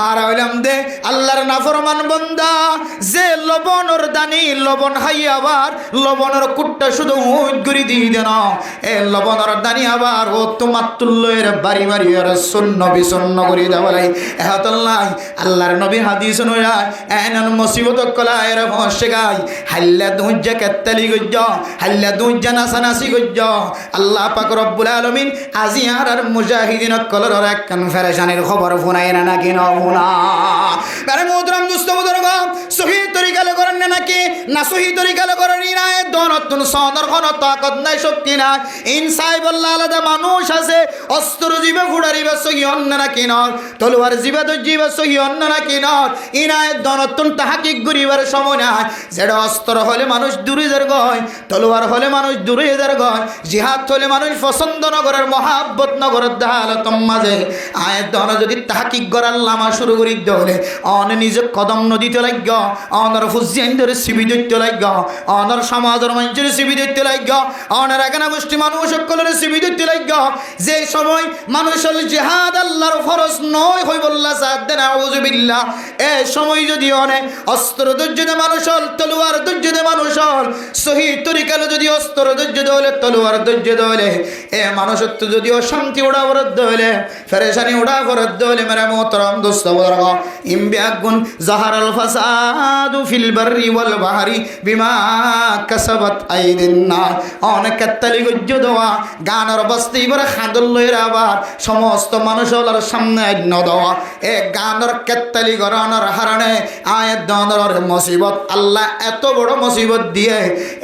আর হইলাম দে আল্লাহর নাফরমান বান্দা যে লবণর দানি লবণ হাই আবার লবণের কুট্টা শুধু উইগুরি দিয়ে দেন এ লবণের দানি আবার ও তোমার তুল্যের বাড়ি বাড়ি আর শূন্য বিষণ্ণ করে দেওয়ালাই এহতল্লাই আল্লাহর নবী হাদিস নয় এনন মুসিবত কলায় ফসে গাই হাল্লা দুজ্জা কেতালি গজ্জ হাল্লা দুজ্জা নাসানাসি গজ্জ আল্লাহ পাক রব্বুল আলামিন আজি আর মুজাহিদিন কলর একখান ফেরেশানির খবর ফোনাই না নাকি না আরে মোহতরম দোস্ত বুজুর্গ সহি তরিকালে করেন না নাকি না সহি তরিকালে করেন না দনতুন সদর কোন তাকত নাই শক্তি নাই ইনসাই বল্লা আলাদা মানুষ আছে অস্ত্র জীবে ফুড়ারিবে সহি অন্য নাকি নর তলোয়ার জীবে তো জীবে সহি অন্য নাকি নর ইনায় দনতুন তাহাকিক গরিবার সময় নাই যেটা অস্ত্র হলে মানুষ দূরে যার গয় তলোয়ার হলে মানুষ দূরে যার গয় জিহাদ হলে মানুষ পছন্দ নগরের মহাব্বত নগরের দাহালতম মাঝে আয়ের দন যদি তাহাকিক গড়ার লামা শুরু করি দলে অন নিজে কদম নদীতে লাগ অনর ফুজিয়ান ধরে সিবি দৈত্য লাগ অনর সমাজের মানুষের সিবি দৈত্য লাগ অনার একানা গোষ্ঠী মানুষ সকলের সিবি দৈত্য লাগ যে সময় মানুষের জিহাদ আল্লাহর ফরজ নয় হই বললা সাদ্দে নাউযুবিল্লাহ এ সময় যদি অনেক অস্ত্র দৈর্যদে মানুষ হল তলোয়ার দৈর্যদে মানুষ হল সহি তরিকালে যদি অস্ত্র দৈর্যদে হলে তলোয়ার দৈর্যদে হলে এ মানুষত্ব যদি অশান্তি ওড়া বরদ্ধ হলে ফেরেশানি ওড়া বরদ্ধ হলে মেরা মোহতরম দোস্ত বুজুর্গ ইমবিয়াগুন জাহারাল ফাসাদু ফিল বাররি ওয়াল বাহরি বিমা কাসাবাত আইদিন নাস অনেক কাতালি গজ্জ দেওয়া গানের বস্তি বড় খাদল লইরা আবার সমস্ত মানুষের সামনে ন দেওয়া এ গানের কাতালি গরানোর হারণে আয়াত দনর মুসিবত আল্লাহ এত বড় মুসিবত দিয়ে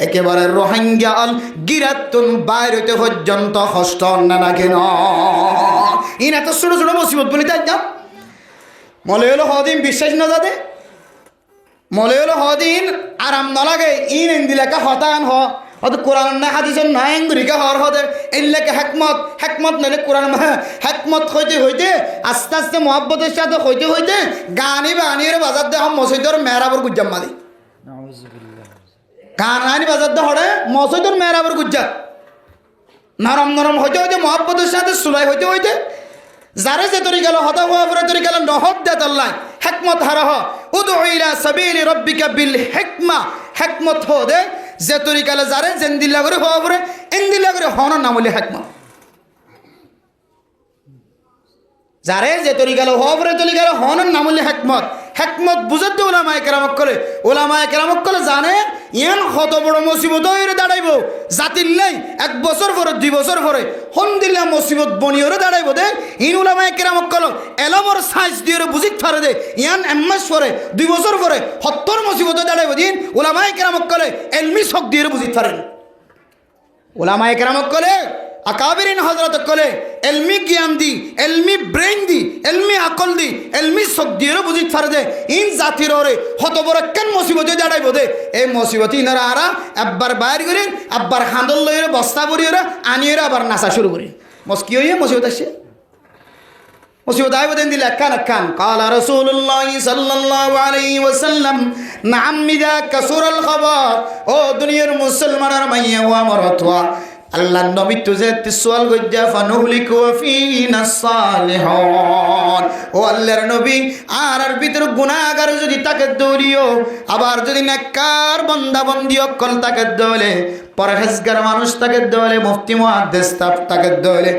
একেবারে রোহিঙ্গা আল গিরাতুন বাইরেতে পর্যন্ত কষ্ট না কেন ইন এত ছোট ছোট মুসিবত বলি তাই না মলে হলো হদিন বিশ্বাস না যাতে মলে হলো হদিন আরাম না লাগে ইন ইন্দিলাকা হতান হ অত কোরআন না হাদিসের না এঙ্গুরিকা হর হদে এল্লাকে হেকমত হেকমত নাইলে কোরআন হেকমত হইতে হইতে আস্তে আস্তে মহব্বতের সাথে হইতে হইতে গানি বানিয়ে বাজার দে মসজিদর মেহরাবর গুজ্জাম মাদি গান আনি বাজার দে হরে মসজিদর মেহরাবর গুজ্জাত নরম নরম হইতে হইতে মহব্বতের সাথে সুলাই হইতে হইতে যারে যে তরি গেল হতা হওয়া পরে তরি গেল নহদ দে আল্লাহ হেকমত হারাহ উদউ ইলা সাবিলি রাব্বিকা বিল হিকমা হেকমত হো দে যে তরি গেল যারে জেন্দিল্লা করে হওয়া পরে ইন্দিল্লা করে হওয়ার নাম হলে হেকমত যারে যে তরি গেল হওয়া পরে তরি গেল হওয়ার নাম হলে হেকমত হেকমত বুঝতে ওলামায়ে কেরামত করে জানে ইয়ান কত বড় মুসিবত হয়ে দাঁড়াইব জাতির নেই 1 বছর পরে 2 বছর পরে হন্দিল্লা মুসিবত বনিয়রে দাঁড়াইব দে ইন ওলামায়ে কেরামত কল এলমর সাইজ দিয়ে বুঝিত পারে দে ইয়ান এমাস পরে 2 বছর পরে 70 মুসিবত দাঁড়াইব দিন ওলামায়ে কেরামত কলে এলমি শক দিয়ে বুঝিত পারেন ওলামায়ে কেরামত কলে আকাবিরিন হযরত কলে এলমি জ্ঞান দি এলমি ব্রেইন দি এলমি আকল দি এলমি শক দিয়ে বুঝিত পারে দে ইন জাতির ওরে কত বড় কেন মুসিবতে দাঁড়াইব দে এই মুসিবত ইনারা আরা আব্বার বাইর করে আব্বার হাঁদল লইরে বস্তা ভরিয়ে আনিয়ে আবার নাচা শুরু করি কি হইয়ে মুসিবত আসছে মুসিবত আইব দেন দিলে কান কালা রাসূলুল্লাহ সাল্লাল্লাহু আলাইহি ওয়াসাল্লাম নাম ইযা কাসুরাল খবর ও দুনিয়ার মুসলমানের মাইয়া ওয়া মারাতওয়া আল্লাহ নবী তুজে তিসওয়াল গজ্জা ফানুহলিকু ফিনা সালিহুন ও আল্লাহর নবী আর ভিতর গুনাহগার যদি তাকে দৌড়িও আবার যদি নেককার বান্দা বান্দি অকল তাকে দৌলে পরহেজগার মানুষ তাকে দৌলে মুফতি মুহাদ্দিস তাকে দৌলে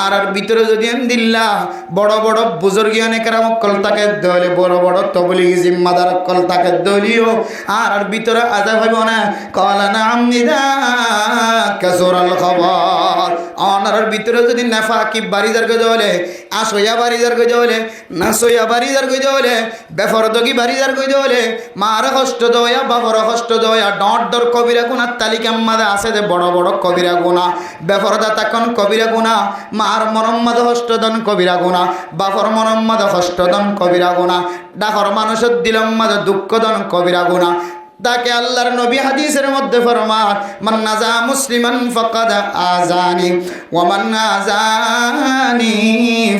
আর ভিতরে যদি আলহামদুলিল্লাহ বড় বড় বুজুর্গানে কেরাম অকল তাকে দৌলে বড় বড় তবলিগি জিম্মাদার অকল তাকে দৌলিও আর ভিতরে আযাব হইব না কালা নাম নিদা কাসুরাল খবর অনার ভিতরে যদি নাফাকি বাড়িদার গজে বলে আসইয়া বাড়িদার গজে বলে নাসইয়া বাড়িদার গজে বলে বেফরদগি বাড়িদার গজে বলে মার কষ্ট দয়া বাবর কষ্ট দয়া ডর ডর কবিরা গুনার তালিকার মাঝে আছে যে বড় বড় কবিরা গুণা বেফরদা তখন কবিরা গুণা মার মরম্মাদ হষ্টদন কবিরা গুণা বাপর মরম্মাদ হষ্টদন কবিরা গুণা ডাকর মানুষের দিলম মাঝে দুঃখদন কবিরা গুণা তাকে আল্লাহর নবী হাদিসের মধ্যে ফরমান মান নাজা মুসলিমান ফাকাদ আযানি ওয়া মান আযানি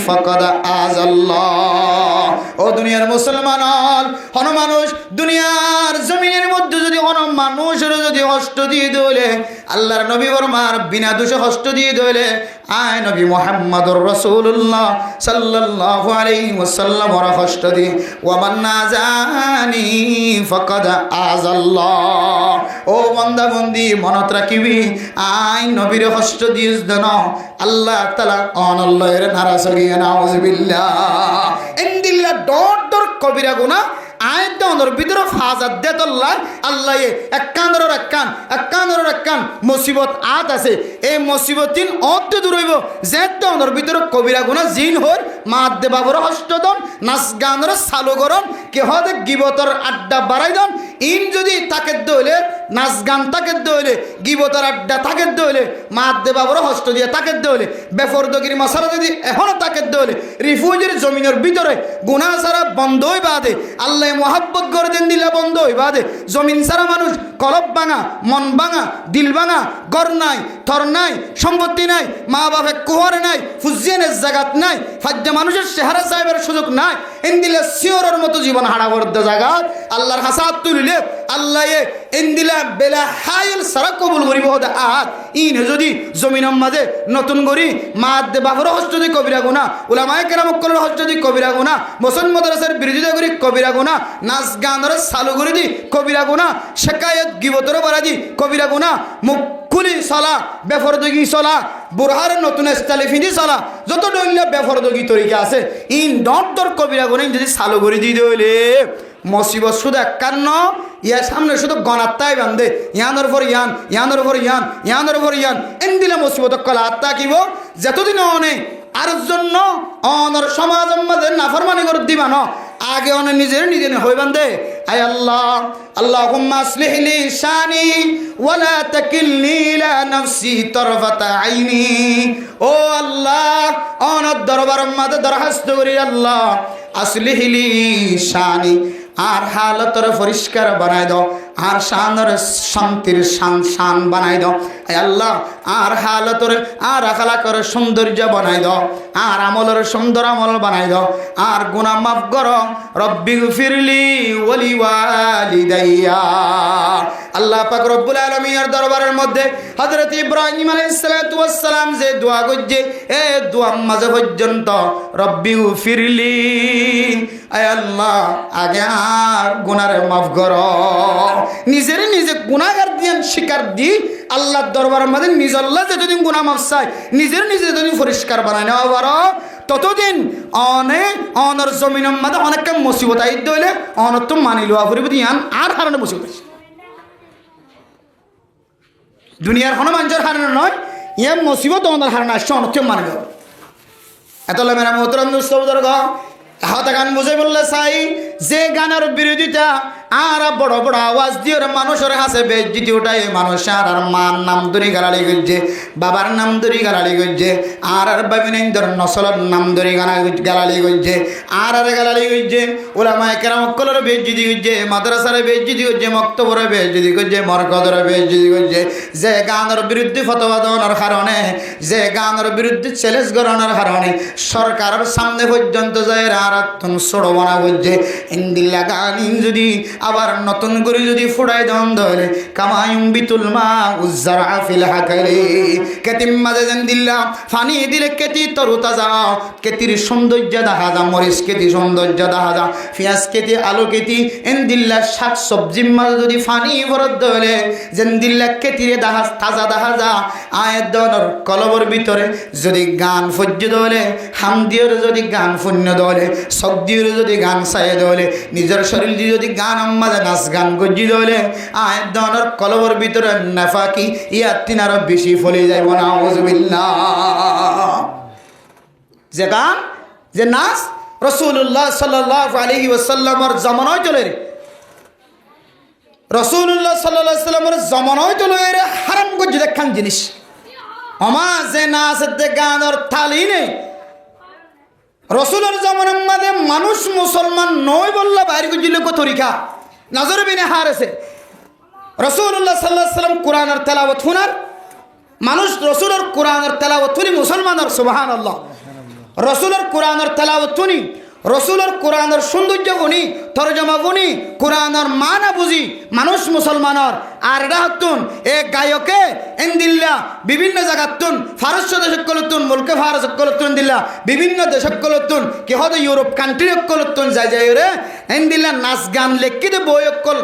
ফাকাদ আযাল্লাহ। ও দুনিয়ার মুসলমান হন মানুষ দুনিয়ার জমিনের মধ্যে যদি কোন মানুষের যদি কষ্ট দিয়ে দিলে আল্লাহর নবী ফরমান বিনা দোষে কষ্ট দিয়ে দিলে আয় নবী মুহাম্মদুর রাসূলুল্লাহ সাল্লাল্লাহু আলাইহি ওয়াসাল্লাম ওরা কষ্ট দিয়ে ওয়া মান আযানি ফাকাদ আযাল্লাহ। ও বান্দা বন্দি মনত রাখিবি আই নবীর কষ্ট দিস দেন আল্লাহ তাআলা অনল্লাহের নারাজ হইয়া নাউযুবিল্লাহ ইনদিল্লাহ ডর ডর কবিরা গুনাহ আয়ত অন্দর ভিতরে ফাজাত দেতল্লাহ আল্লাহ এক কান মুসিবত আত আছে এই মুসিবত দিন অত দূর হইব যে অন্দর ভিতরে কবিরা গুনাহ জিন হর মাত দে বাবর হষ্টদন নাচ গানর চালু করন কে হদে গিবতর আড্ডা বাড়াই দন ইন যদি তাকে দইলে নাচ গান তাকে দইলে গিবতর আড্ডা তাকে দইলে মাত দে বাবর হষ্ট দিয়ে তাকে দইলে বেফরদগির মশারা যদি এখনো তাকে দইলে রিফিউজির জমিনের ভিতরে গুনাহ সারা বন্ধ হই বাদে আল্লাহ মোহাব্বত করে দেন দিলা বন্ধ হই বাদে জমিন সারা মানুষ কলব ভাঙা মন ভাঙা দিল ভাঙা ঘর নাই থর নাই সম্পত্তি নাই মা বাপে কুহর নাই ফুজিয়ানের জায়গাত নাই ফাজ্জা মানুষের চেহারা সাহেবের সুযোগ নাই ইন্দিলা সিওরের মতো জীবন হারা করতে জায়গা আল্লাহর হাসাত তুলিলে আল্লাহ ইন্দিলা বেলা হাইল সারা কবুল করিব হদা আহাত ইন যদি জমিনের মাঝে নতুন করি মাত দে বাবর হস্ত দি কবিরা গুনাহ উলামায়ে কেরাম কলর হস্ত দি কবিরা গুনাহ মুসলমান মাদ্রাসার বিরোধিতা করি কবিরা গুনাহ নাচ গানের চালু করে দি কবিরা গুনাহ শিকায়ত গিবতর বাড়া দি কবিরা গুনাহ মুখ খুলি চলা বেফরদগি চলা বুড়হার নতুন স্টাইলে ফিনি চলা যত দৈন্য বেফরদগি তরিকা আছে ইন ডট ডর কবিরা গুনাহ যদি চালু করে দি দইলে মুসিবত শুধু একান্ন ইয়ার সামনে শুধু গণাত্তাই বান্ধে ইয়ানোর পর ইয়ান ইয়ানোর পর ইয়ান ইয়ানোর পর ইয়ান এন দিলে মুসিবত কলা আত্মা কিব যতদিন অনে আর জন্য অনর সমাজ আমাদের নাফরমানি করে দিবা না আগে অনে নিজের নিজে হই বান্ধে আয় আল্লাহ আল্লাহুম্মা আসলিহ লি শানি ওয়ালা তাকিলনি ইলা নাফসি তারফাতা আইনি। ও আল্লাহ অনর দরবার মাঝে দরখাস্ত করি আল্লাহ আসলিহ লি শানি আর হালতর পরিষ্কার বানাই দাও আর শানর শান্তির শান বানাই দাও আল্লাহ আর হালতর আর আখলাকর সৌন্দর্য বানাই দাও আর আমলের সুন্দর আমল বানাই দাও আর গুনাহ মাফ করো রব্বি গফিরলি ওয়ালি ওয়ালিদাইয়া। আল্লাহ পাক রব্বুল আলামিনের দরবারের মধ্যে হযরত ইব্রাহিম আলাইহিস সালাতু ওয়াস সালাম যে দোয়া করছে এই দোয়া মাঝে পর্যন্ত রব্বি গফিরলি আয় আল্লাহ আগে আর গুনাহ মাফ করো নিজের নিজে গুনাহগার দিয়ান স্বীকার দি আল্লাহর দরবারের মধ্যে নিজ আল্লাহ যদি গুনাহ মাফ চায় নিজের নিজে যদি পরিষ্কার বানায় নেওয়া পারো ততদিন অনর জমিনের মধ্যে অনেক মুসিবত আই দইলে অনত তো মানি লওয়া পরিবর্তে ইয়ান আর হারানো মুসিবত আছে দুনিয়ার কোনো মানুষের হারানো নয় ইয়ান মুসিবত অনর হারানো আসছে অনত মানি লওয়া এত মেরা মোহতরম দোস্ত বুজুর্গ হাতে গান বুঝে বললে চাই যে গানের বিরোধিতা আর বড় বড় আওয়াজ দিয়ে মানুষের হাসে বেজ্জিতি উঠায় মানুষ আর মার নাম ধরে গালালি করছে বাবার নাম ধরে গালালি করছে আর বাবিনেন্দর নসলের নাম ধরে গালালি করছে আর গালালি করছে ওলামায়ে কেরাম কলর বেজ্জিতি করছে মাদ্রাসার বেজ্জিতি করছে মক্তবরে বেজ্জিতি করছে মরকজের বেজ্জিতি করছে যে গানের বিরুদ্ধে ফতোয়া দেওয়ার কারণে যে গানের বিরুদ্ধে চ্যালেঞ্জ করানোর কারণে সরকারের সামনে পর্যন্ত যায় আর ছোড়ো বানা করছে ইন্দিল্লা গান যদি আবার নতুন করে যদি ফুড়াই দেন ধরে কামায়ুম বিতুল মা উজ্জার আফিল হাকারে কেতিম মাঝে যেন দিল্লা ফানি দিলে কেতি তরু তাজা কেতির সৌন্দর্য দেখা যা মরিচ কেতি সৌন্দর্য দেখা যা পেঁয়াজ কেতি আলু কেতি এন দিল্লা শাক সবজির মাঝে যদি ফানি ভরত ধরে যেন দিল্লা কেতিরে দেখা তাজা দেখা যা আয়ের দলের কলবর ভিতরে যদি গান ফজ্য দলে হামদিয়র যদি গান ফুন্য দলে চক দিয়ে যদি গান চাই দলে নিজের শরীর দিয়ে যদি গান মাঝে নাচ গান গজি দলে আয় দনের কলবর ভিতরে নাফাকি ইয়ার তিন আরো বেশি ফলে যাইব না আউযুবিল্লাহ যে গান যে নাচ রাসূলুল্লাহ সাল্লাল্লাহু আলাইহি ওয়াসাল্লামের জামানায় চলে রে রাসূলুল্লাহ সাল্লাল্লাহু আলাইহি ওয়াসাল্লামের জামানায় চলে রে হারাম গজি দেখান জিনিস আমা যে নাচ দে গানের তালি নেই রসুলের জামানার মধ্যে মানুষ মুসলমান নয় বললা বাইরে গজিলে কো তরিকা নজর বিনে হারেছে রাসূলুল্লাহ সাল্লাল্লাহু আলাইহি ওয়াসাল্লাম কোরআনের তেলাওয়াত শুনার মানুষ রসুলের কোরআনের তেলাওয়াত শুনি মুসলমানের সুবহানাল্লাহ রসুলের কোরআনের তেলাওয়াত শুনি রসুলের কোরআনের সৌন্দর্য গুণী তরজমা গুণী কোরআনের মানা বুঝি মানুষ মুসলমানের আর এটা হতুন এ গায়কে এন্দিল্লা বিভিন্ন জায়গাতুন ফারস্য দেশকলতুন মুলকে ফারসকলতুন দিল্লা বিভিন্ন দেশকলতুন কি হতে ইউরোপ কান্ট্রিকলতুন যাই যাই রে এন্দিল্লা নাচ গান লেখিতে বইকল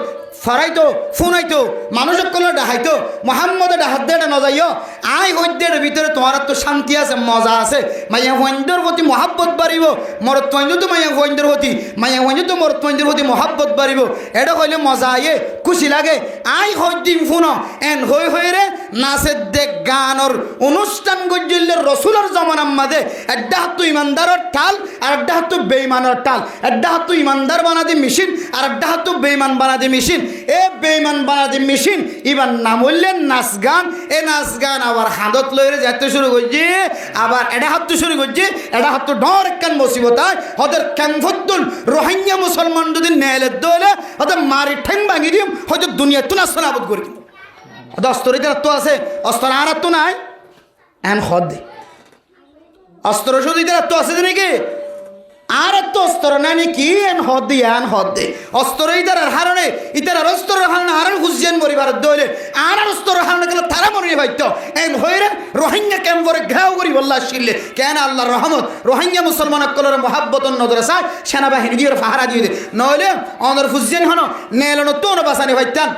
ফরাইতো ফোনাইতো মানুষকল ডাহাইতো মোহাম্মদে ডাহাত দেটা নজাইও আই হদ্যের ভিতরে তোমার তো শান্তি আছে মজা আছে মাইয়া হইন্দর প্রতি মহাব্বত বাড়িব মরত হইন্দু তো মাইয়া হইন্দর প্রতি মাইয়া হইন্দু তো মরত হইন্দর প্রতি মহাব্বত বাড়িব এটা হইলে মজা আয়ে খুশি লাগে আই হদ্দিম ফোন এন হই হই রে নাচের দেখ গানর অনুষ্ঠান গজ্জলের রসুলের জমানার মাঝে একটা হাত ইমানদারের টাল আর একটা হাত বেইমানের টাল একটা হাত ইমানদার বানাদি মেশিন আর একটা হাত বেইমান বানাদি মেশিন এ বেইমান বানাদি মেশিন এবার নাম হইলেন নাচ গান এ নাচ গান আবার হাতত লইরে যাইতে শুরু করছে আবার এটা হাত শুরু করছে এটা হাত ডর একখান মুসিবত হয় ওদের ক্যাংফতুল রোহিঙ্গা মুসলমান যদি নেলে দলে ওদের মারি ঠ্যাং ভাঙি দিম হয়তো দুনিয়া তুনা সনাবত করি অস্ত্র তো আছে অস্ত্র আর তো নাই এন হদ দে অস্ত্র শুধু তো আছে নাকি আর তো অস্ত্র নাই নাকি এন হদ দি এন হদ দে অস্ত্র ইতার হারণে ইতার অস্ত্রের হারণে হারণ হুসেন পরিবার দলে আর অস্ত্র হারণে গেলে তারা মরিয়ে পাইত এন হইরে রোহিঙ্গা ক্যাম্পরে ঘেরাও করি বল্লা শিললে কেন আল্লাহর রহমত রোহিঙ্গা মুসলমান কলর মহাব্বতন নজরে চায় সেনাবাহিনী দিয়ে পাহারা দিয়ে দে নইলে অনর হুসেন হন নেলন তো বাসানি ভাইতান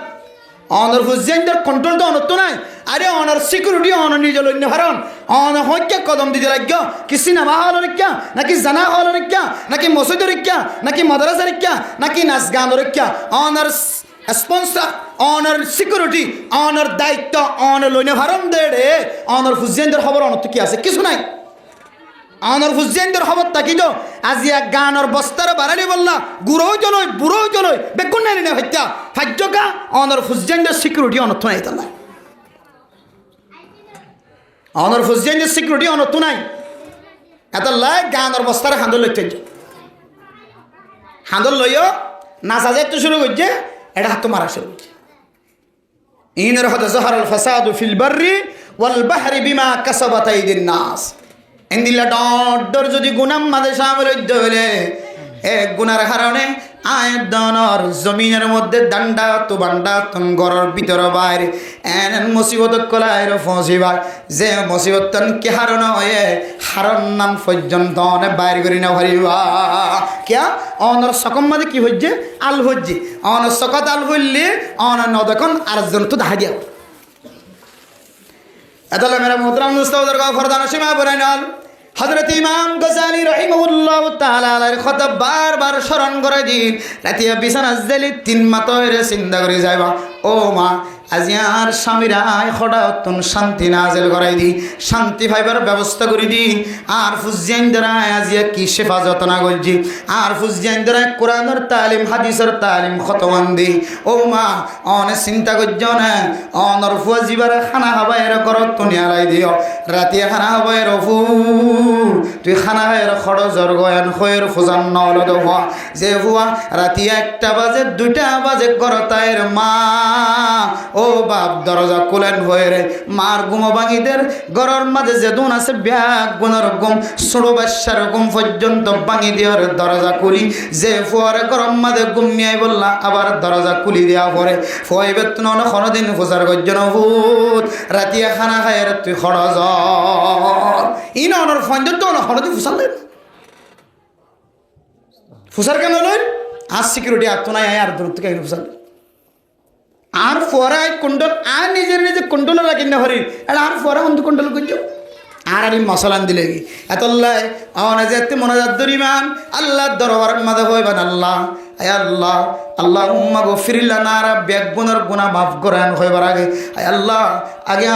অনর হুসেনদের কন্ট্রোল তো অনত নাই আরে অনার সিকিউরিটি অনার নিজের অন্য হারণ অন হইকে কদম দিতে লাগ কি সিনেমা হল রেখা নাকি জানা হল রেখা নাকি মসজিদ রেখা নাকি মাদ্রাসা রেখা নাকি নাচ গান রেখা অনার স্পন্সর অনার সিকিউরিটি অনার দায়িত্ব অনার লইনে হারণ দে রে অনার হুসেনদের খবর অনত কি আছে কিছু নাই অনর হুসেনদের খবর থাকি তো আজি এক গানর বস্তার বাড়ালি বললা গুড়ো চলই বুড়ো চলই বেগুন নাই না হত্যা ফাজ্যকা অনর হুসেনদের সিকিউরিটি অনত নাই তা নাই অনর হুসেনদের সিকিউরিটি অনত নাই এত লাই গানর বস্তার হান্দল লইতে হান্দল লইও নাচা যাইতে শুরু করছে এটা হাত মারা শুরু করছে ইনের হতে জহরাল ফাসাদু ফিল বাররি ওয়াল বাহরি বিমা কাসাবাত আইদিন নাস এন্দিলা ডর যদি গুনাম মাঝে সামনে হইলে এক গুনার কারণে আয়দনর জমিনের মধ্যে দান্ডা তো বান্ডা তন ঘরের ভিতর বাইরে এন মুসিবত কলাইর ফসিবার যে মুসিবত কি হারণ হয়ে হারণ নাম পর্যন্ত বাইর করি না ভারিবা কিয়া অনর সকম মাঝে কি হচ্ছে আল হচ্ছে অনর সকত আল হইলে অনর নদখন আর জন তো দেখা দিয়া এতলা মেরা মোহতরাম মুস্তাফাদের গফরদান সীমা বরাইনাল হযরত ইমাম গজালি রাহিমাহুল্লাহু তাআলা এর কথা বারবার স্মরণ করে দিন রাতিয়া বিছানা জেলি তিন মাতরে চিন্তা করে যাইবা ও মা আজি আর স্বামীরা হঠাৎ শান্তি নাজেল করাই দি শান্তি পাইবার ব্যবস্থা করে দি আর ফুজিয়ানরা আজি কি সেবা যত্ন করছি আর ফুজিয়ানরা কোরআনের তালিম হাদিসের তালিম খতমান দি ও মা অনে চিন্তা করছ না অনর ফুয়াজিবার খানা খাবাইর ঘরত তুমি আলাই দিও রাতি খানা খাবাইর ফু তুই খানা খাইর খরচর গয়ান খয়ের ফুজান নল দেওয়া যে হুয়া রাতি 1টা বাজে 2টা বাজে করতায়ের মা ও বাপ দরজা খুলেন হয়ে রে মার গুমো ভাঙিদের ঘরের মাঝে যে দুন আছে ব্যাগ গুণর গুম ছোট বাচ্চার গুম পর্যন্ত ভাঙি দেওয়ার দরজা খুলি যে ফুয়ারে গরম মাঝে ঘুমিয়াই বললা আবার দরজা খুলি দেওয়া পরে ফুয়াই বেতন কোনোদিন ফুসার গজ্জন ভূত রাতিয়া খানা খায় তুই খরচ ইন অনর ফঞ্জন তো হরদি ফুসালেন ফুসার কেন লইন আর সিকিউরিটি আর তো নাই আর দূর থেকে ফুসালেন আর ফোরা কুণ্ডল আর নিজের নিজে কুণ্ডল রাখি না হরি আর ফোরা অন্ত কুণ্ডল করছ আর আনি মশলান দিলে কি এতল্লাই অনাজাতে মনাজাত দরিমান আল্লাহর দরবারের মাঝে হইবেন আল্লাহ আয় আল্লাহ আল্লাহুম্মা গফির লানা রাব্বিক গুনাহ মাফ করেন হইবার আগে আয় আল্লাহ আগে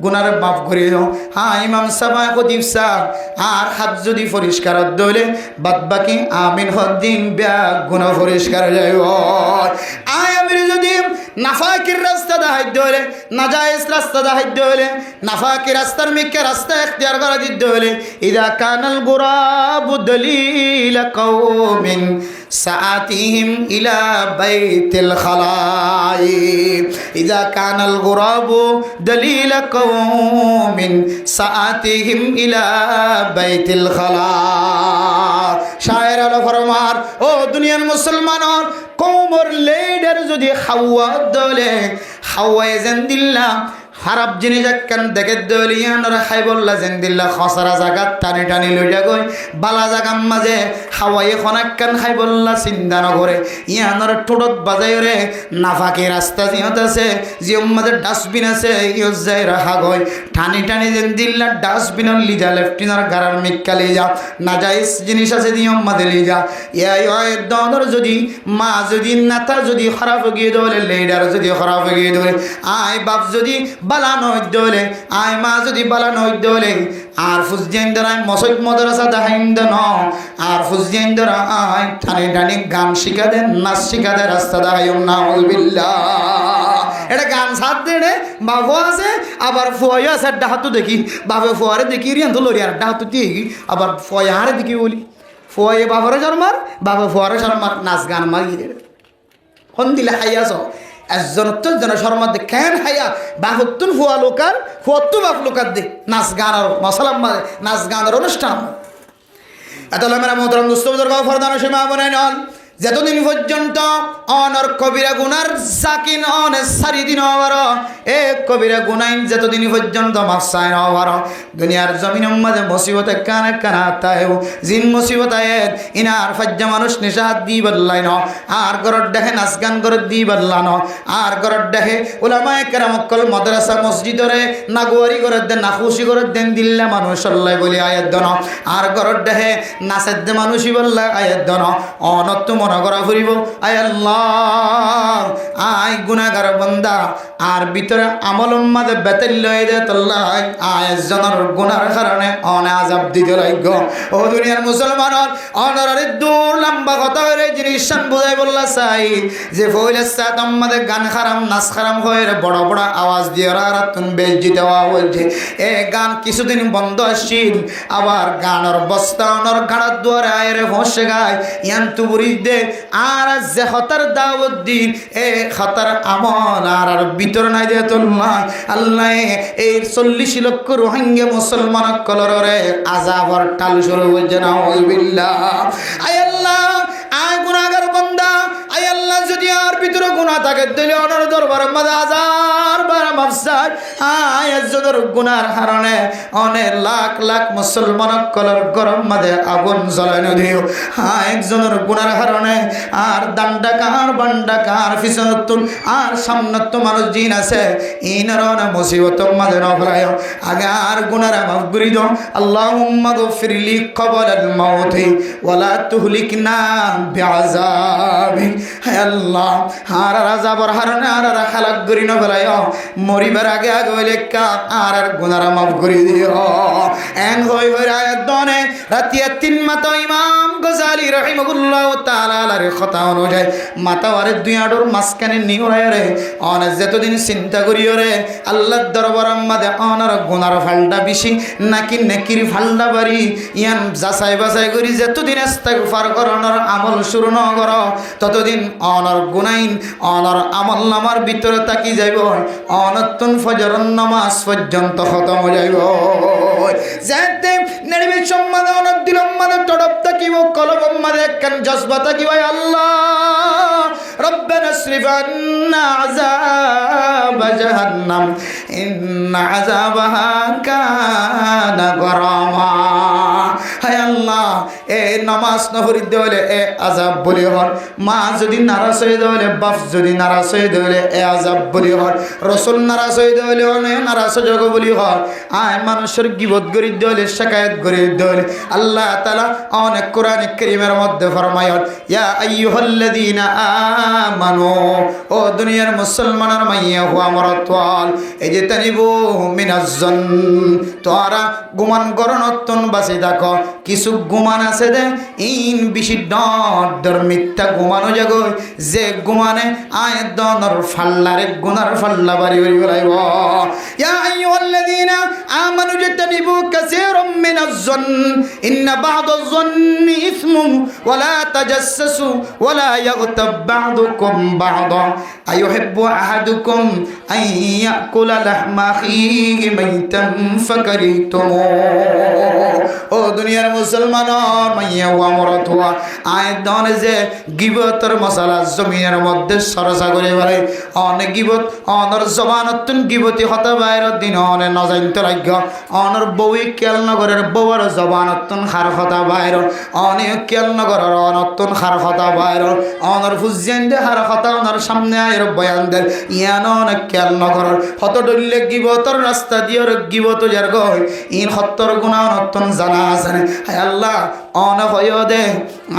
গুনার মাফ করে দাও হ্যাঁ ইমাম সাহেব খতিব সাহেব আর হাত যদি পরিষ্কার দইলে বাদ বাকি আমিন হদ্দিন ব্যাগ গুনাহ পরিষ্কার যাইব আয় আমির যদি নাফাকির রাস্তা দাহাইতে হইলে নাজায়েজ রাস্তা দাহাইতে হইলে নাফাকি রাস্তার মিক্কা রাস্তা ইখতিয়ার করা দিতে হইলে ইদা কানাল গুরাবু দলিল কওমিন সাআতিহিম ইলা বাইতিল খালাই ইদা কানাল গুরাবু দলিল কওমিন সাআতিহিম ইলা বাইতিল খালা শায়ের আলো ফরমার ও দুনিয়ার মুসলমানর কওমর লেডার যদি হাওয়া দলে হাওয়া জেন্দিল্লা খারাপ জিনিস একখান দেখে দলিয়ানরা খাই বললা জেন্দিল্লা খসরা জাগাত টানি টানি লই যাগই বালা জাগার মাঝে হাওয়াই এখন একখান খাই বললা চিন্তা নকরে ইয়ানোর ঠোঁটত বাজাই রে নাফাকি রাস্তা জিহত আছে জিয়ম মাঝে ডাস্টবিন আছে ইয়ত যাই রাখা গই টানি টানি জেন্দিল্লা ডাস্টবিনের লিজা লেফটিনার গারার মিক্কা লি যা নাজাইজ জিনিস আছে দিয়ম মাঝে লি যা ইয়াই দনর যদি মা যদি নাতা যদি খারাপ গিয়ে দলে লেডার যদি খারাপ গিয়ে দলে আয় বাপ যদি বালা নয় দলে আয় মা যদি বালা নয় দলে আর ফুজজেন্দ্র আয় মসজিদ মাদ্রাসা দাহিন্দ ন আর ফুজজেন্দ্র আয় টানি টানি গান শিখা দেন নাচ শিখা দেন রাস্তা দাহাইম নাউযুবিল্লাহ এটা গান সাথ দেড়ে বাবু আছে আবার ফয়া আছে ডাহাতু দেখি বাবু ফোয়ারে দেখি রিয়ান তো লরি আর ডাহাতু দিয়ে আবার ফয়ারে দেখি বলি ফয়ে বাবরে জন্মার বাবু ফোয়ারে জন্মার নাচ গান মাগিয়ে হন দিলে হাইয়াছ একজনত্ব জন শর্মা দে কেন হাইয়া বাহুত্তুন ফুয়া লোকার ফুয়াত্তু বাপ লোকার দে নাচ গানের মশলাম মাঝে নাচ গানের অনুষ্ঠান এত মেরা মোহতরম দুস্থ বুজুর্গ ফরদান সীমা বনে নন যতদিন পর্যন্ত অনর কবিরা গুনার সাকিন অনে সারি দিন হওয়ার এ কবিরা গুনাইন যতদিন পর্যন্ত মাফসাইন হওয়ার দুনিয়ার জমিনের মাঝে মুসিবত কানে কানা তাইও জিন মুসিবত আয়ের ইনার ফাজ্জা মানুষ নিশাত দি বদলাইন আর গরর দেখে নাচ গান করে দি বদলানো আর গরর দেখে উলামায়ে কেরামকল মাদ্রাসা মসজিদরে নাগুয়ারি করে দেন নাখুশি করে দেন দিল্লা মানুষ আল্লাহ বলি আয়াত দন আর গরর দেখে নাচের দে মানুষই বললা আয়াত দন অনত মনে করা ফুরিব আয় আল্লাহ আয় গুনাহগার বান্দা আর ভিতরে আমল মাঝে বেতেল লয়ে দে তল্লাহ আয় জনের গুনার কারণে অনে আযাব দিতে লাগ ও দুনিয়ার মুসলমানর অনরে দূর লম্বা কথা হইরে জিনিস বুঝাই বললা চাই যে ফইলে সাত আমাদের গান খারাম নাচ খারাম হয়ে বড় বড় আওয়াজ দিয়ে রাতুন বেজি দেওয়া হয়েছে এ গান কিছুদিন বন্ধ আসছিল আবার গানের বস্তা অনর গাড়ার দুয়ারে আয়ের ফসে গায় ইয়ান্তু বুড়ি দে আর যে খতার দাওয়াত দিন এ খতার আমল আর ভিতর নাই দে তোল্লাহ আল্লাহ এই 40 লক্ষ রোহিঙ্গা মুসলমান কলরে আযাবর টাল শুরু হয়েছে নাউযুবিল্লাহ আয় আল্লাহ আয় গুনাহগার বান্দা আয় আল্লাহ যদি আর ভিতরে গুনাহ থাকে দিলে অনর দরবারের মাঝে হাজার বার মাফসাদ আয় আজদর গুনার কারণে অনেক লাখ লাখ মুসলমান কলর গরম মাঝে আগুন জ্বলানো দিও আয় একজনের গুনার কারণে আর দান্ডাকার বান্ডাকার ফিসনতুন আর সামনত মানুষ জিন আছে ইনরন মুসিবত মাঝে নফরায় আগে আর গুনার মাফ করি দাও আল্লাহুম্মা গফিরলি ক্বাবলাল মাউতি ওয়ালা তুহলিকনা বিআযাবি হে আল্লাহ আর আযাবর হারনে আর খালাক করি নফরায় মরিবার আগে আগে লেখা আর গুনার মাফ করি দিও এন হই হই রায়াত দনে রাতিয়া 3 মাতা ইমাম গজালি রাহিমাহুল্লাহ তাআলা আলার কথা অনুযায়ী মাতাওয়ারে দুই আডর মাসকানে নিউরায় রে অনে যতদিন চিন্তা করিও রে আল্লাহর দরবারের মাঝে অনার গুনার ফালটা বেশি নাকি নেকির ফালটা বাড়ি ইয়ান যাচাই বাছাই করি যতদিন ইস্তিগফার করানোর আমল শুরু ন কর ততদিন অনার গুনাইন অনার আমল নামার ভিতরে তাকি যাইব অনতুন ফজরের নামাজ পর্যন্ত খতম হয়ে যাইব যাতে নির্বিক সম্মানে অনক দিলম মানে তড়প তাকিব কলব মানে একখান জজবা তাকিব আল্লাহ রব্বানা আসরিফ আন্না আযাব জাহান্নাম ইন্না আযাবাহা কানা গরামা হায় আল্লাহ এ নামাজ না পড়িতে হলে এ আযাব বলি হন, মা যদি নারাজ হয়ে হলে, বাপ যদি নারাজ হয়ে হলে এ আযাব বলি হন, রসুল নারাজ হয়ে হলে অনেক নারাজ যোগ বলি হন। আয় মানুষের গীবত করিতে হলে, শিকায়াত করিতে হলে আল্লাহ তাআলা অনেক কোরআন কারীমের মধ্যে ফরমায়ন, ইয়া আইয়ুহাল্লাযীনা আমানু, ও দুনিয়ার মুসলমানের মাইয়া হুয়া মরতওয়াল, এই যে তানিবু মিনাজ্জন, তোরা গুমান গরণতন বাঁচি থাকো। কিছু গুমান আছে দে ইন বেশি ডর মিথ্যা গুমানো জাগো, যে গুমানে আয় দনর ফাল্লারে গুনার ফাল্লা বাড়ি বাড়ি বলাইব। ইয়া আইয়ুহাল্লাযীনা আমানু জাতানিবু কাসীরাম মিনাজ্জন ইন্না বা'দাজ-জন্নি ইসমুন ওয়া লা তাজাসসু ওয়া লা ইয়াগতাব বা'দুকুম বা'দা আইয়ুহিব্বু আহাদুকুম আন ইয়াকুলা লাহমা আখিহি মাইতান ফাকারিহতুমু। ও দুনিয়ার মুসলমান মাইয়া ওয়া মরতুয়া, আয় দন যে গিবতর মশালা জমিনের মধ্যে সরসা করে বলে, অনেক গিবত অনর জবানতুন গিবতি হতা বাইরের দিন অনে নজাইন্ত রাজ্য, অনর বউই কেলনগরের বউর জবানতুন খার হতা বাইর, অনেক কেলনগরের অনতুন খার হতা বাইর, অনর ফুজিয়ানদে হার হতা অনর সামনে আয়ের বয়ানদের ইয়ান অনেক কেলনগরের হত ডলিলে গিবতর রাস্তা দিয়র গিবত যার গয় ইন হত্তর গুণা অনতুন জানা আছে। হায় আল্লাহ অন হয় দে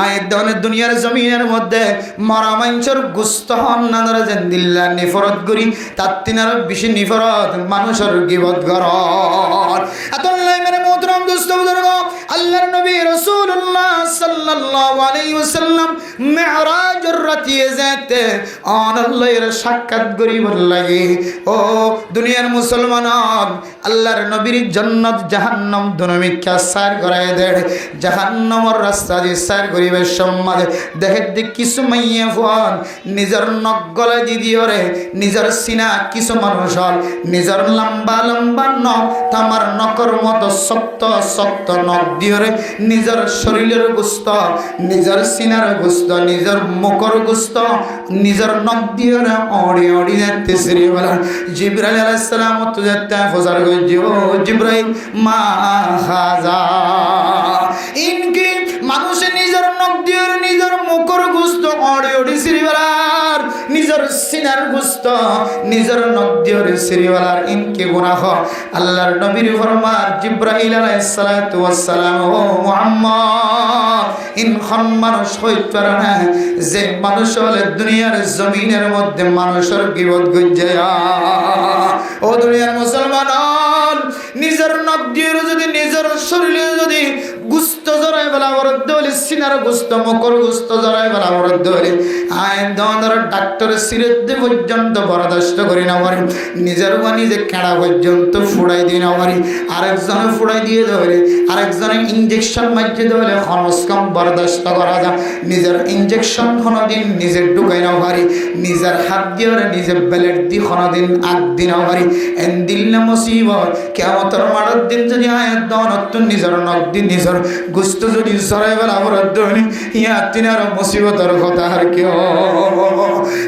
আয় দন দুনিয়ার জমিনের মধ্যে মরা মানুষের গুস্ত হন্নানরা জেন্দিল্লা নিফরত করি, তার তিনার বেশি নিফরত মানুষের গিবত গরর। আতল্লাই মেরে মোহতরম দোস্ত বুজুর্গ, আল্লাহর নবী রাসূলুল্লাহ সাল্লাল্লাহু আলাইহি ওয়াসাল্লাম মেরাজের রাতে যেতে আল্লাহর সাক্ষাৎ করিবার লাগে। ও দুনিয়ার মুসলমান, আল্লাহর নবীর জান্নাত জাহান্নাম দুনমিকা সার করায় দেয়, জাহান্নামের রাস্তা দিয়ে সার করিবার সম্মানে দেখে দিক কিছু মাইয়া ফোন নিজের নখ গলায় দিদিও রে, নিজের সিনা কিছু মানুষ নিজের লম্বা লম্বা নখ তামার নখর মতো শক্ত শক্ত নখ দিও রে, নিজের শরীরের গোস্ত, নিজের সিনার গোস্ত, নিজের মুখর গোস্ত, নিজের নখ দিও রে অড়ি অড়ি যাতে শ্রী বলা। জিবরাইল আলাইহিস সালাম তো যাতে ফজর গজি, ও জিবরাইল মা হাজা ইনকি মানুষের নিজের নখ দিয়ে নিজের মুখর গোস্ত অড়ি অড়ি শ্রীওয়ালার, নিজের সিনার গোস্ত নিজের নখ দিয়ে শ্রীওয়ালার ইনকে গুনাহ। আল্লাহর নবীর ফরমান জিবরাইল আলাইহিস সালাতু ওয়াস সালাম, ও মুহাম্মদ ইন খন মানুষ হইতে পারে না যে মানুষ হলে দুনিয়ার জমিনের মধ্যে মানুষের গীবত গজ্জায়া। ও দুনিয়ার মুসলমান, নিজের নখ দিয়ে যদি নিজের শরীরে যদি গুস্ত জড়াই বেলা বরাদ্দ হলে, সিনার গুস্ত মকর গুস্ত জড়াই বেলা বরাদ্দ হলে আইন দর ডাক্তারের সিরেতে পর্যন্ত বরদাস্ত করি না পারি, নিজের বা নিজে কেড়া পর্যন্ত ফুড়াই দিয়ে না পারি, আরেকজনে ফুড়াই দিয়ে ধরে আরেকজনে ইঞ্জেকশন মারতে ধরে খরচ কম বরদাস্ত করা যায়, নিজের ইঞ্জেকশন কোনোদিন নিজে ঢুকাই না পারি, নিজের হাত দিয়ে নিজের বেলেট দিয়ে কোনোদিন আগ দিন না পারি। এন দিল না মুসিবত কিয়ামতের মাঠের দিন যদি আয়াত দনতুন নিজের নখ দিন নিজের গুস্ত যদি সরাই বেলা বরাদ্দ হলি ইয়া তিনার মুসিবতের কথা আর কেউ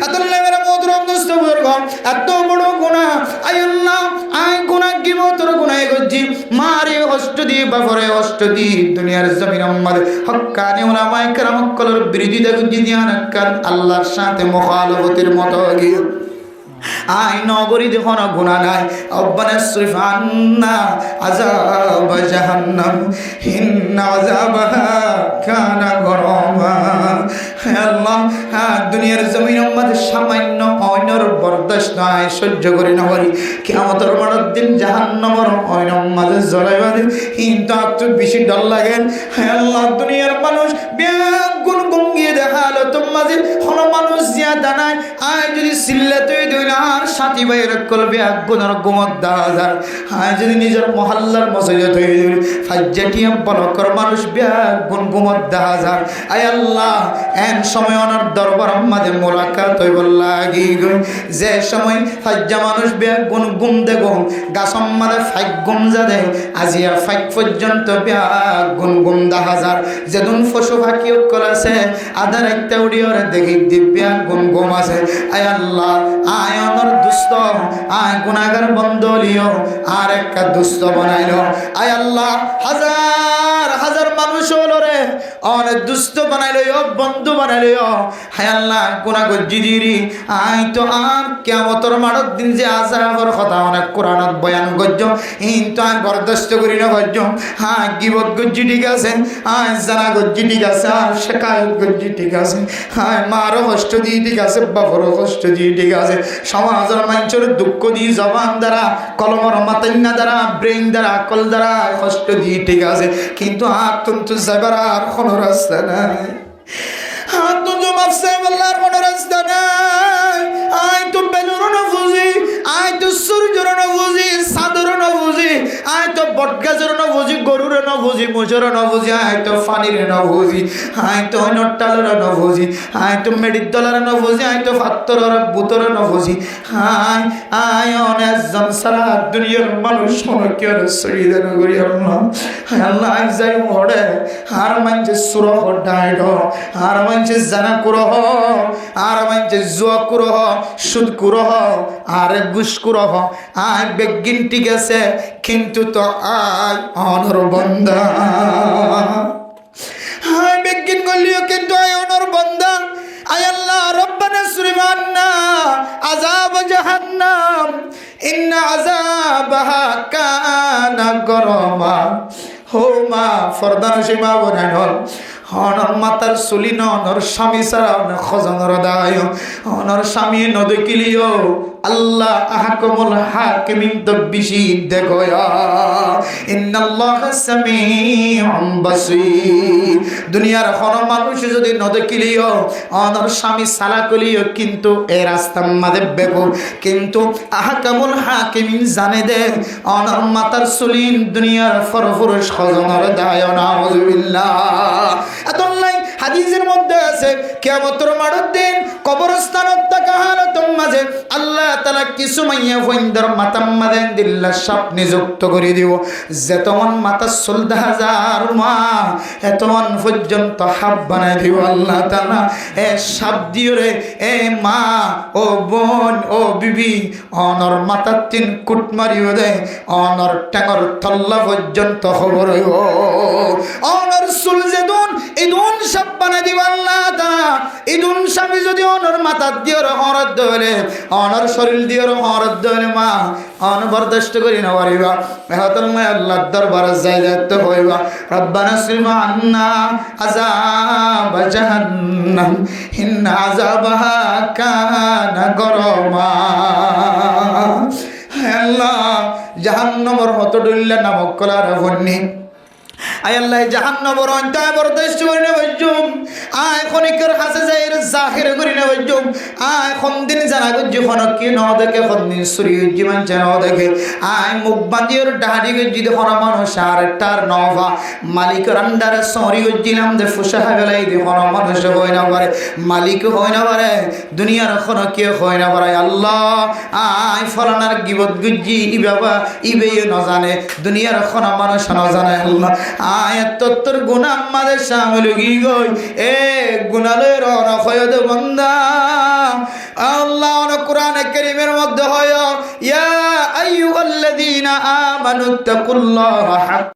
আল্লাহ মেরা মোহতরম দোস্ত বুজুর্গ, এত বড় গুনাহ আয় আল্লাহ আয় গুনাহ গীবতের গুনাহ গজি মারে কষ্ট দি বাপরে কষ্ট দি দুনিয়ার জমিনের মধ্যে হক্কানি উলামায়ে কেরাম কলর বিরোধিতা গজি দিয়ান কার আল্লাহর সাথে মুখালাফতের মতো গিয়ে আয় নগরী দেখুন গুণা নাই। রব্বানা সরিফ আন্না আযাব জাহান্নাম ইন্না আযাবাহা কানা গরামা। হে আল্লাহ, দুনিয়ার জমিনের মধ্যে সামান্য অয়নর বরদাস্ত নাই, সহ্য করে না পারি, কিয়ামতের মাঠের দিন জাহান্নামের অয়নের মাঝে জ্বলাইবা দিন কিন্তু একটু বেশি ডর লাগে। হে আল্লাহ, দুনিয়ার মানুষ বেগুন গঙ্গিয়ে দেখালো তোমার মাঝে কোনো মানুষ জিয়াদা নাই, আয় যদি সিল্লাতে আর সাথী ভাইয়ের কলবে আগুনের গুমত দেওয়া যায়, আয় যদি নিজের মহল্লার মসজিদ হয়ে যাবে ফাজ্জাটিয়া বলকর মানুষ বেগুন গুমত দেওয়া যায়। আয় আল্লাহ, এন সময় ওনার দরবার আমাদের মোলাকাত হইব লাগি গো, যে সময় ফাজ্জা মানুষ বেগুন গুম দেখো গাছ আমাদের ফাইক গুম যা দেয় আজিয়া ফাইক পর্যন্ত বেগুন গুম দেখা যায়। যেদিন পশু পাখি অকল আছে আধার একটা উড়িয়ে দেখি দিব্যা গুম গুম আছে। আয় আল্লাহ, আয় আমার দুস্থ আয় গুনাহগার বন্ধলিও আর একটা দুস্থ বানাইল। আয় আল্লাহ, হাজার হাজার মানুষ হলো রে অনেক দুষ্ট বানাইলো বন্ধু বানাইলো হায় আল্লাহ গুনাহ গজ্জি দিরি আই তো আর কিয়ামতের মাঠের দিন যে আযাবের কথা অনেক কোরআনত বয়ান গজ্জ কিন্তু আর বরদাস্ত করি না গজ্জ হ্যাঁ গিবত গজ্জি ঠিক আছে আয় জানা গজ্জি ঠিক আছে আর শেখায়ত গজ্জি ঠিক আছে হ্যাঁ মারও কষ্ট দিয়ে ঠিক আছে বাপরও কষ্ট দিয়ে ঠিক আছে সমাজের মানুষের দুঃখ দিয়ে জবান দ্বারা কলমর মাতাইনা দ্বারা ব্রেন দ্বারা আকল দ্বারা কষ্ট দিয়ে ঠিক আছে কিন্তু আত্মন্ত যাবার আর কোনো রাস্তা নাই আত্মন্ত মাফসে বলার কোনো রাস্তা নাই আয় তো বেলুর না বুঝি আয় তো সূর্যর না বুঝি সাদর না বুঝি আয় তো বটগাজর না বুঝি গরুর না বুঝি মুজর না বুঝি আয় তো ফানির না বুঝি আয় তো নট্টালর না বুঝি আয় তো মেডিদলার না বুঝি আয় তো ফাত্তরর বুতর না বুঝি আয় আয় অনেক জনসারা দুনিয়ার মানুষ মনকের সরিদান করি আল্লাহ আল্লাহ যাই মরে আর মানছে সুর ডাইড আর মানছে জানা কুরহ আর মানছে জুয়া কুরহ সুদ কুরহ আর ঘুষ কুরহ আয় বেগিন ঠিক আছে কিন্তু তো আয় অনর বান্দা আয় বেগিন গলিও কিন্তু আয় অনর বান্দা আয় আল্লাহ রব্বানা সুরিমান্না আযাব জাহান্নাম ইন্না আযাবাহা কানা গরামা হো মা ফরদান সীমা বনাইল অনর মাতার চুলি নর স্বামী ছাড়া অনেক খজনর দায় অনর স্বামী নদকিলিও আল্লাহ আহকামুল হাকিমিন তবিশি দেখো ইন্নাল্লাহ সামিউম বাসীর দুনিয়ার কোন মানুষ যদি নদকিলিও অনর স্বামী সালাকলিও কিন্তু এই রাস্তার মাঝে বেকো কিন্তু আহকামুল হাকিমিন জানে দে অনর মাতার চুলি দুনিয়ার ফরফুরুষ খজনর দায় নাউযুবিল্লাহ আল্লাহ হাদিসের মধ্যে আছে কিয়ামতের মাঠের দিন কবরস্থানত থাকা হালতের মাঝে আল্লাহ তাআলা কিছু মাইয়া ফইন্দার মাথার মাঝে দিল্লা সাপ নিযুক্ত করে দিব যেতমন মাথা 14000 মা এতমন পর্যন্ত হাব বানাই দিব আল্লাহ তাআলা এ সাপ দিও রে এ মা ও বোন ও বিবি অনর মাথা 3 কুট মারিও দে অনর টাঙর তল্লা পর্যন্ত খবর হইব অনর চুল যেদুন ইদুন সাপ বানাই দিব আল্লাহ তাআলা ইদুন সাপি যদি অনর মাথা দিও হরদ দলে অনর শরীর দিও হরদ দলে মা অন বরদাস্ত করি না পারিবা এখন আল্লাহর দরবারে যাই যাইতে হইবা রব্বানা সিমা আন্না আযাব জাহান্নাম ইন্না আযাবাহা কানা গরামা আল্লাহ জাহান্নামের হত ডুল্লা নামক কলার বন্নি আয় আল্লাহ জাহান্নামের অন্তায় বরদাস্ত করি না বজুম আয় খনিকের হাসে যাইর জাহির করি না বজুম আয় খন্দিন জানা গজ্জি খনক ন দেখে খন্দিন সূর্য জীবন জানা দেখে আয় মুখ বাঁধির ডাড়ি গজ্জি দে খনা মানুষ আর তার নভা মালিকের আন্ডারে সরি গজ্জিলাম দে ফুসা গলাই দে খনা মানুষ হই না পারে মালিক হই না পারে দুনিয়ার খনক হই না পারে আল্লাহ আয় ফলানার গিবত গজ্জি ই বাবা ইবে ন জানে দুনিয়ার খনা মানুষ ন জানে আল্লাহ আয়াত তোর গুনাহ আমাদের সামনে কি গই এ গুনাহের অনখয়দ বান্দা আল্লাহ কোরআনে কারীমের মধ্যে হয় ইয়া আইয়ুহাল্লাযীনা আমানু তাকুল্লাহা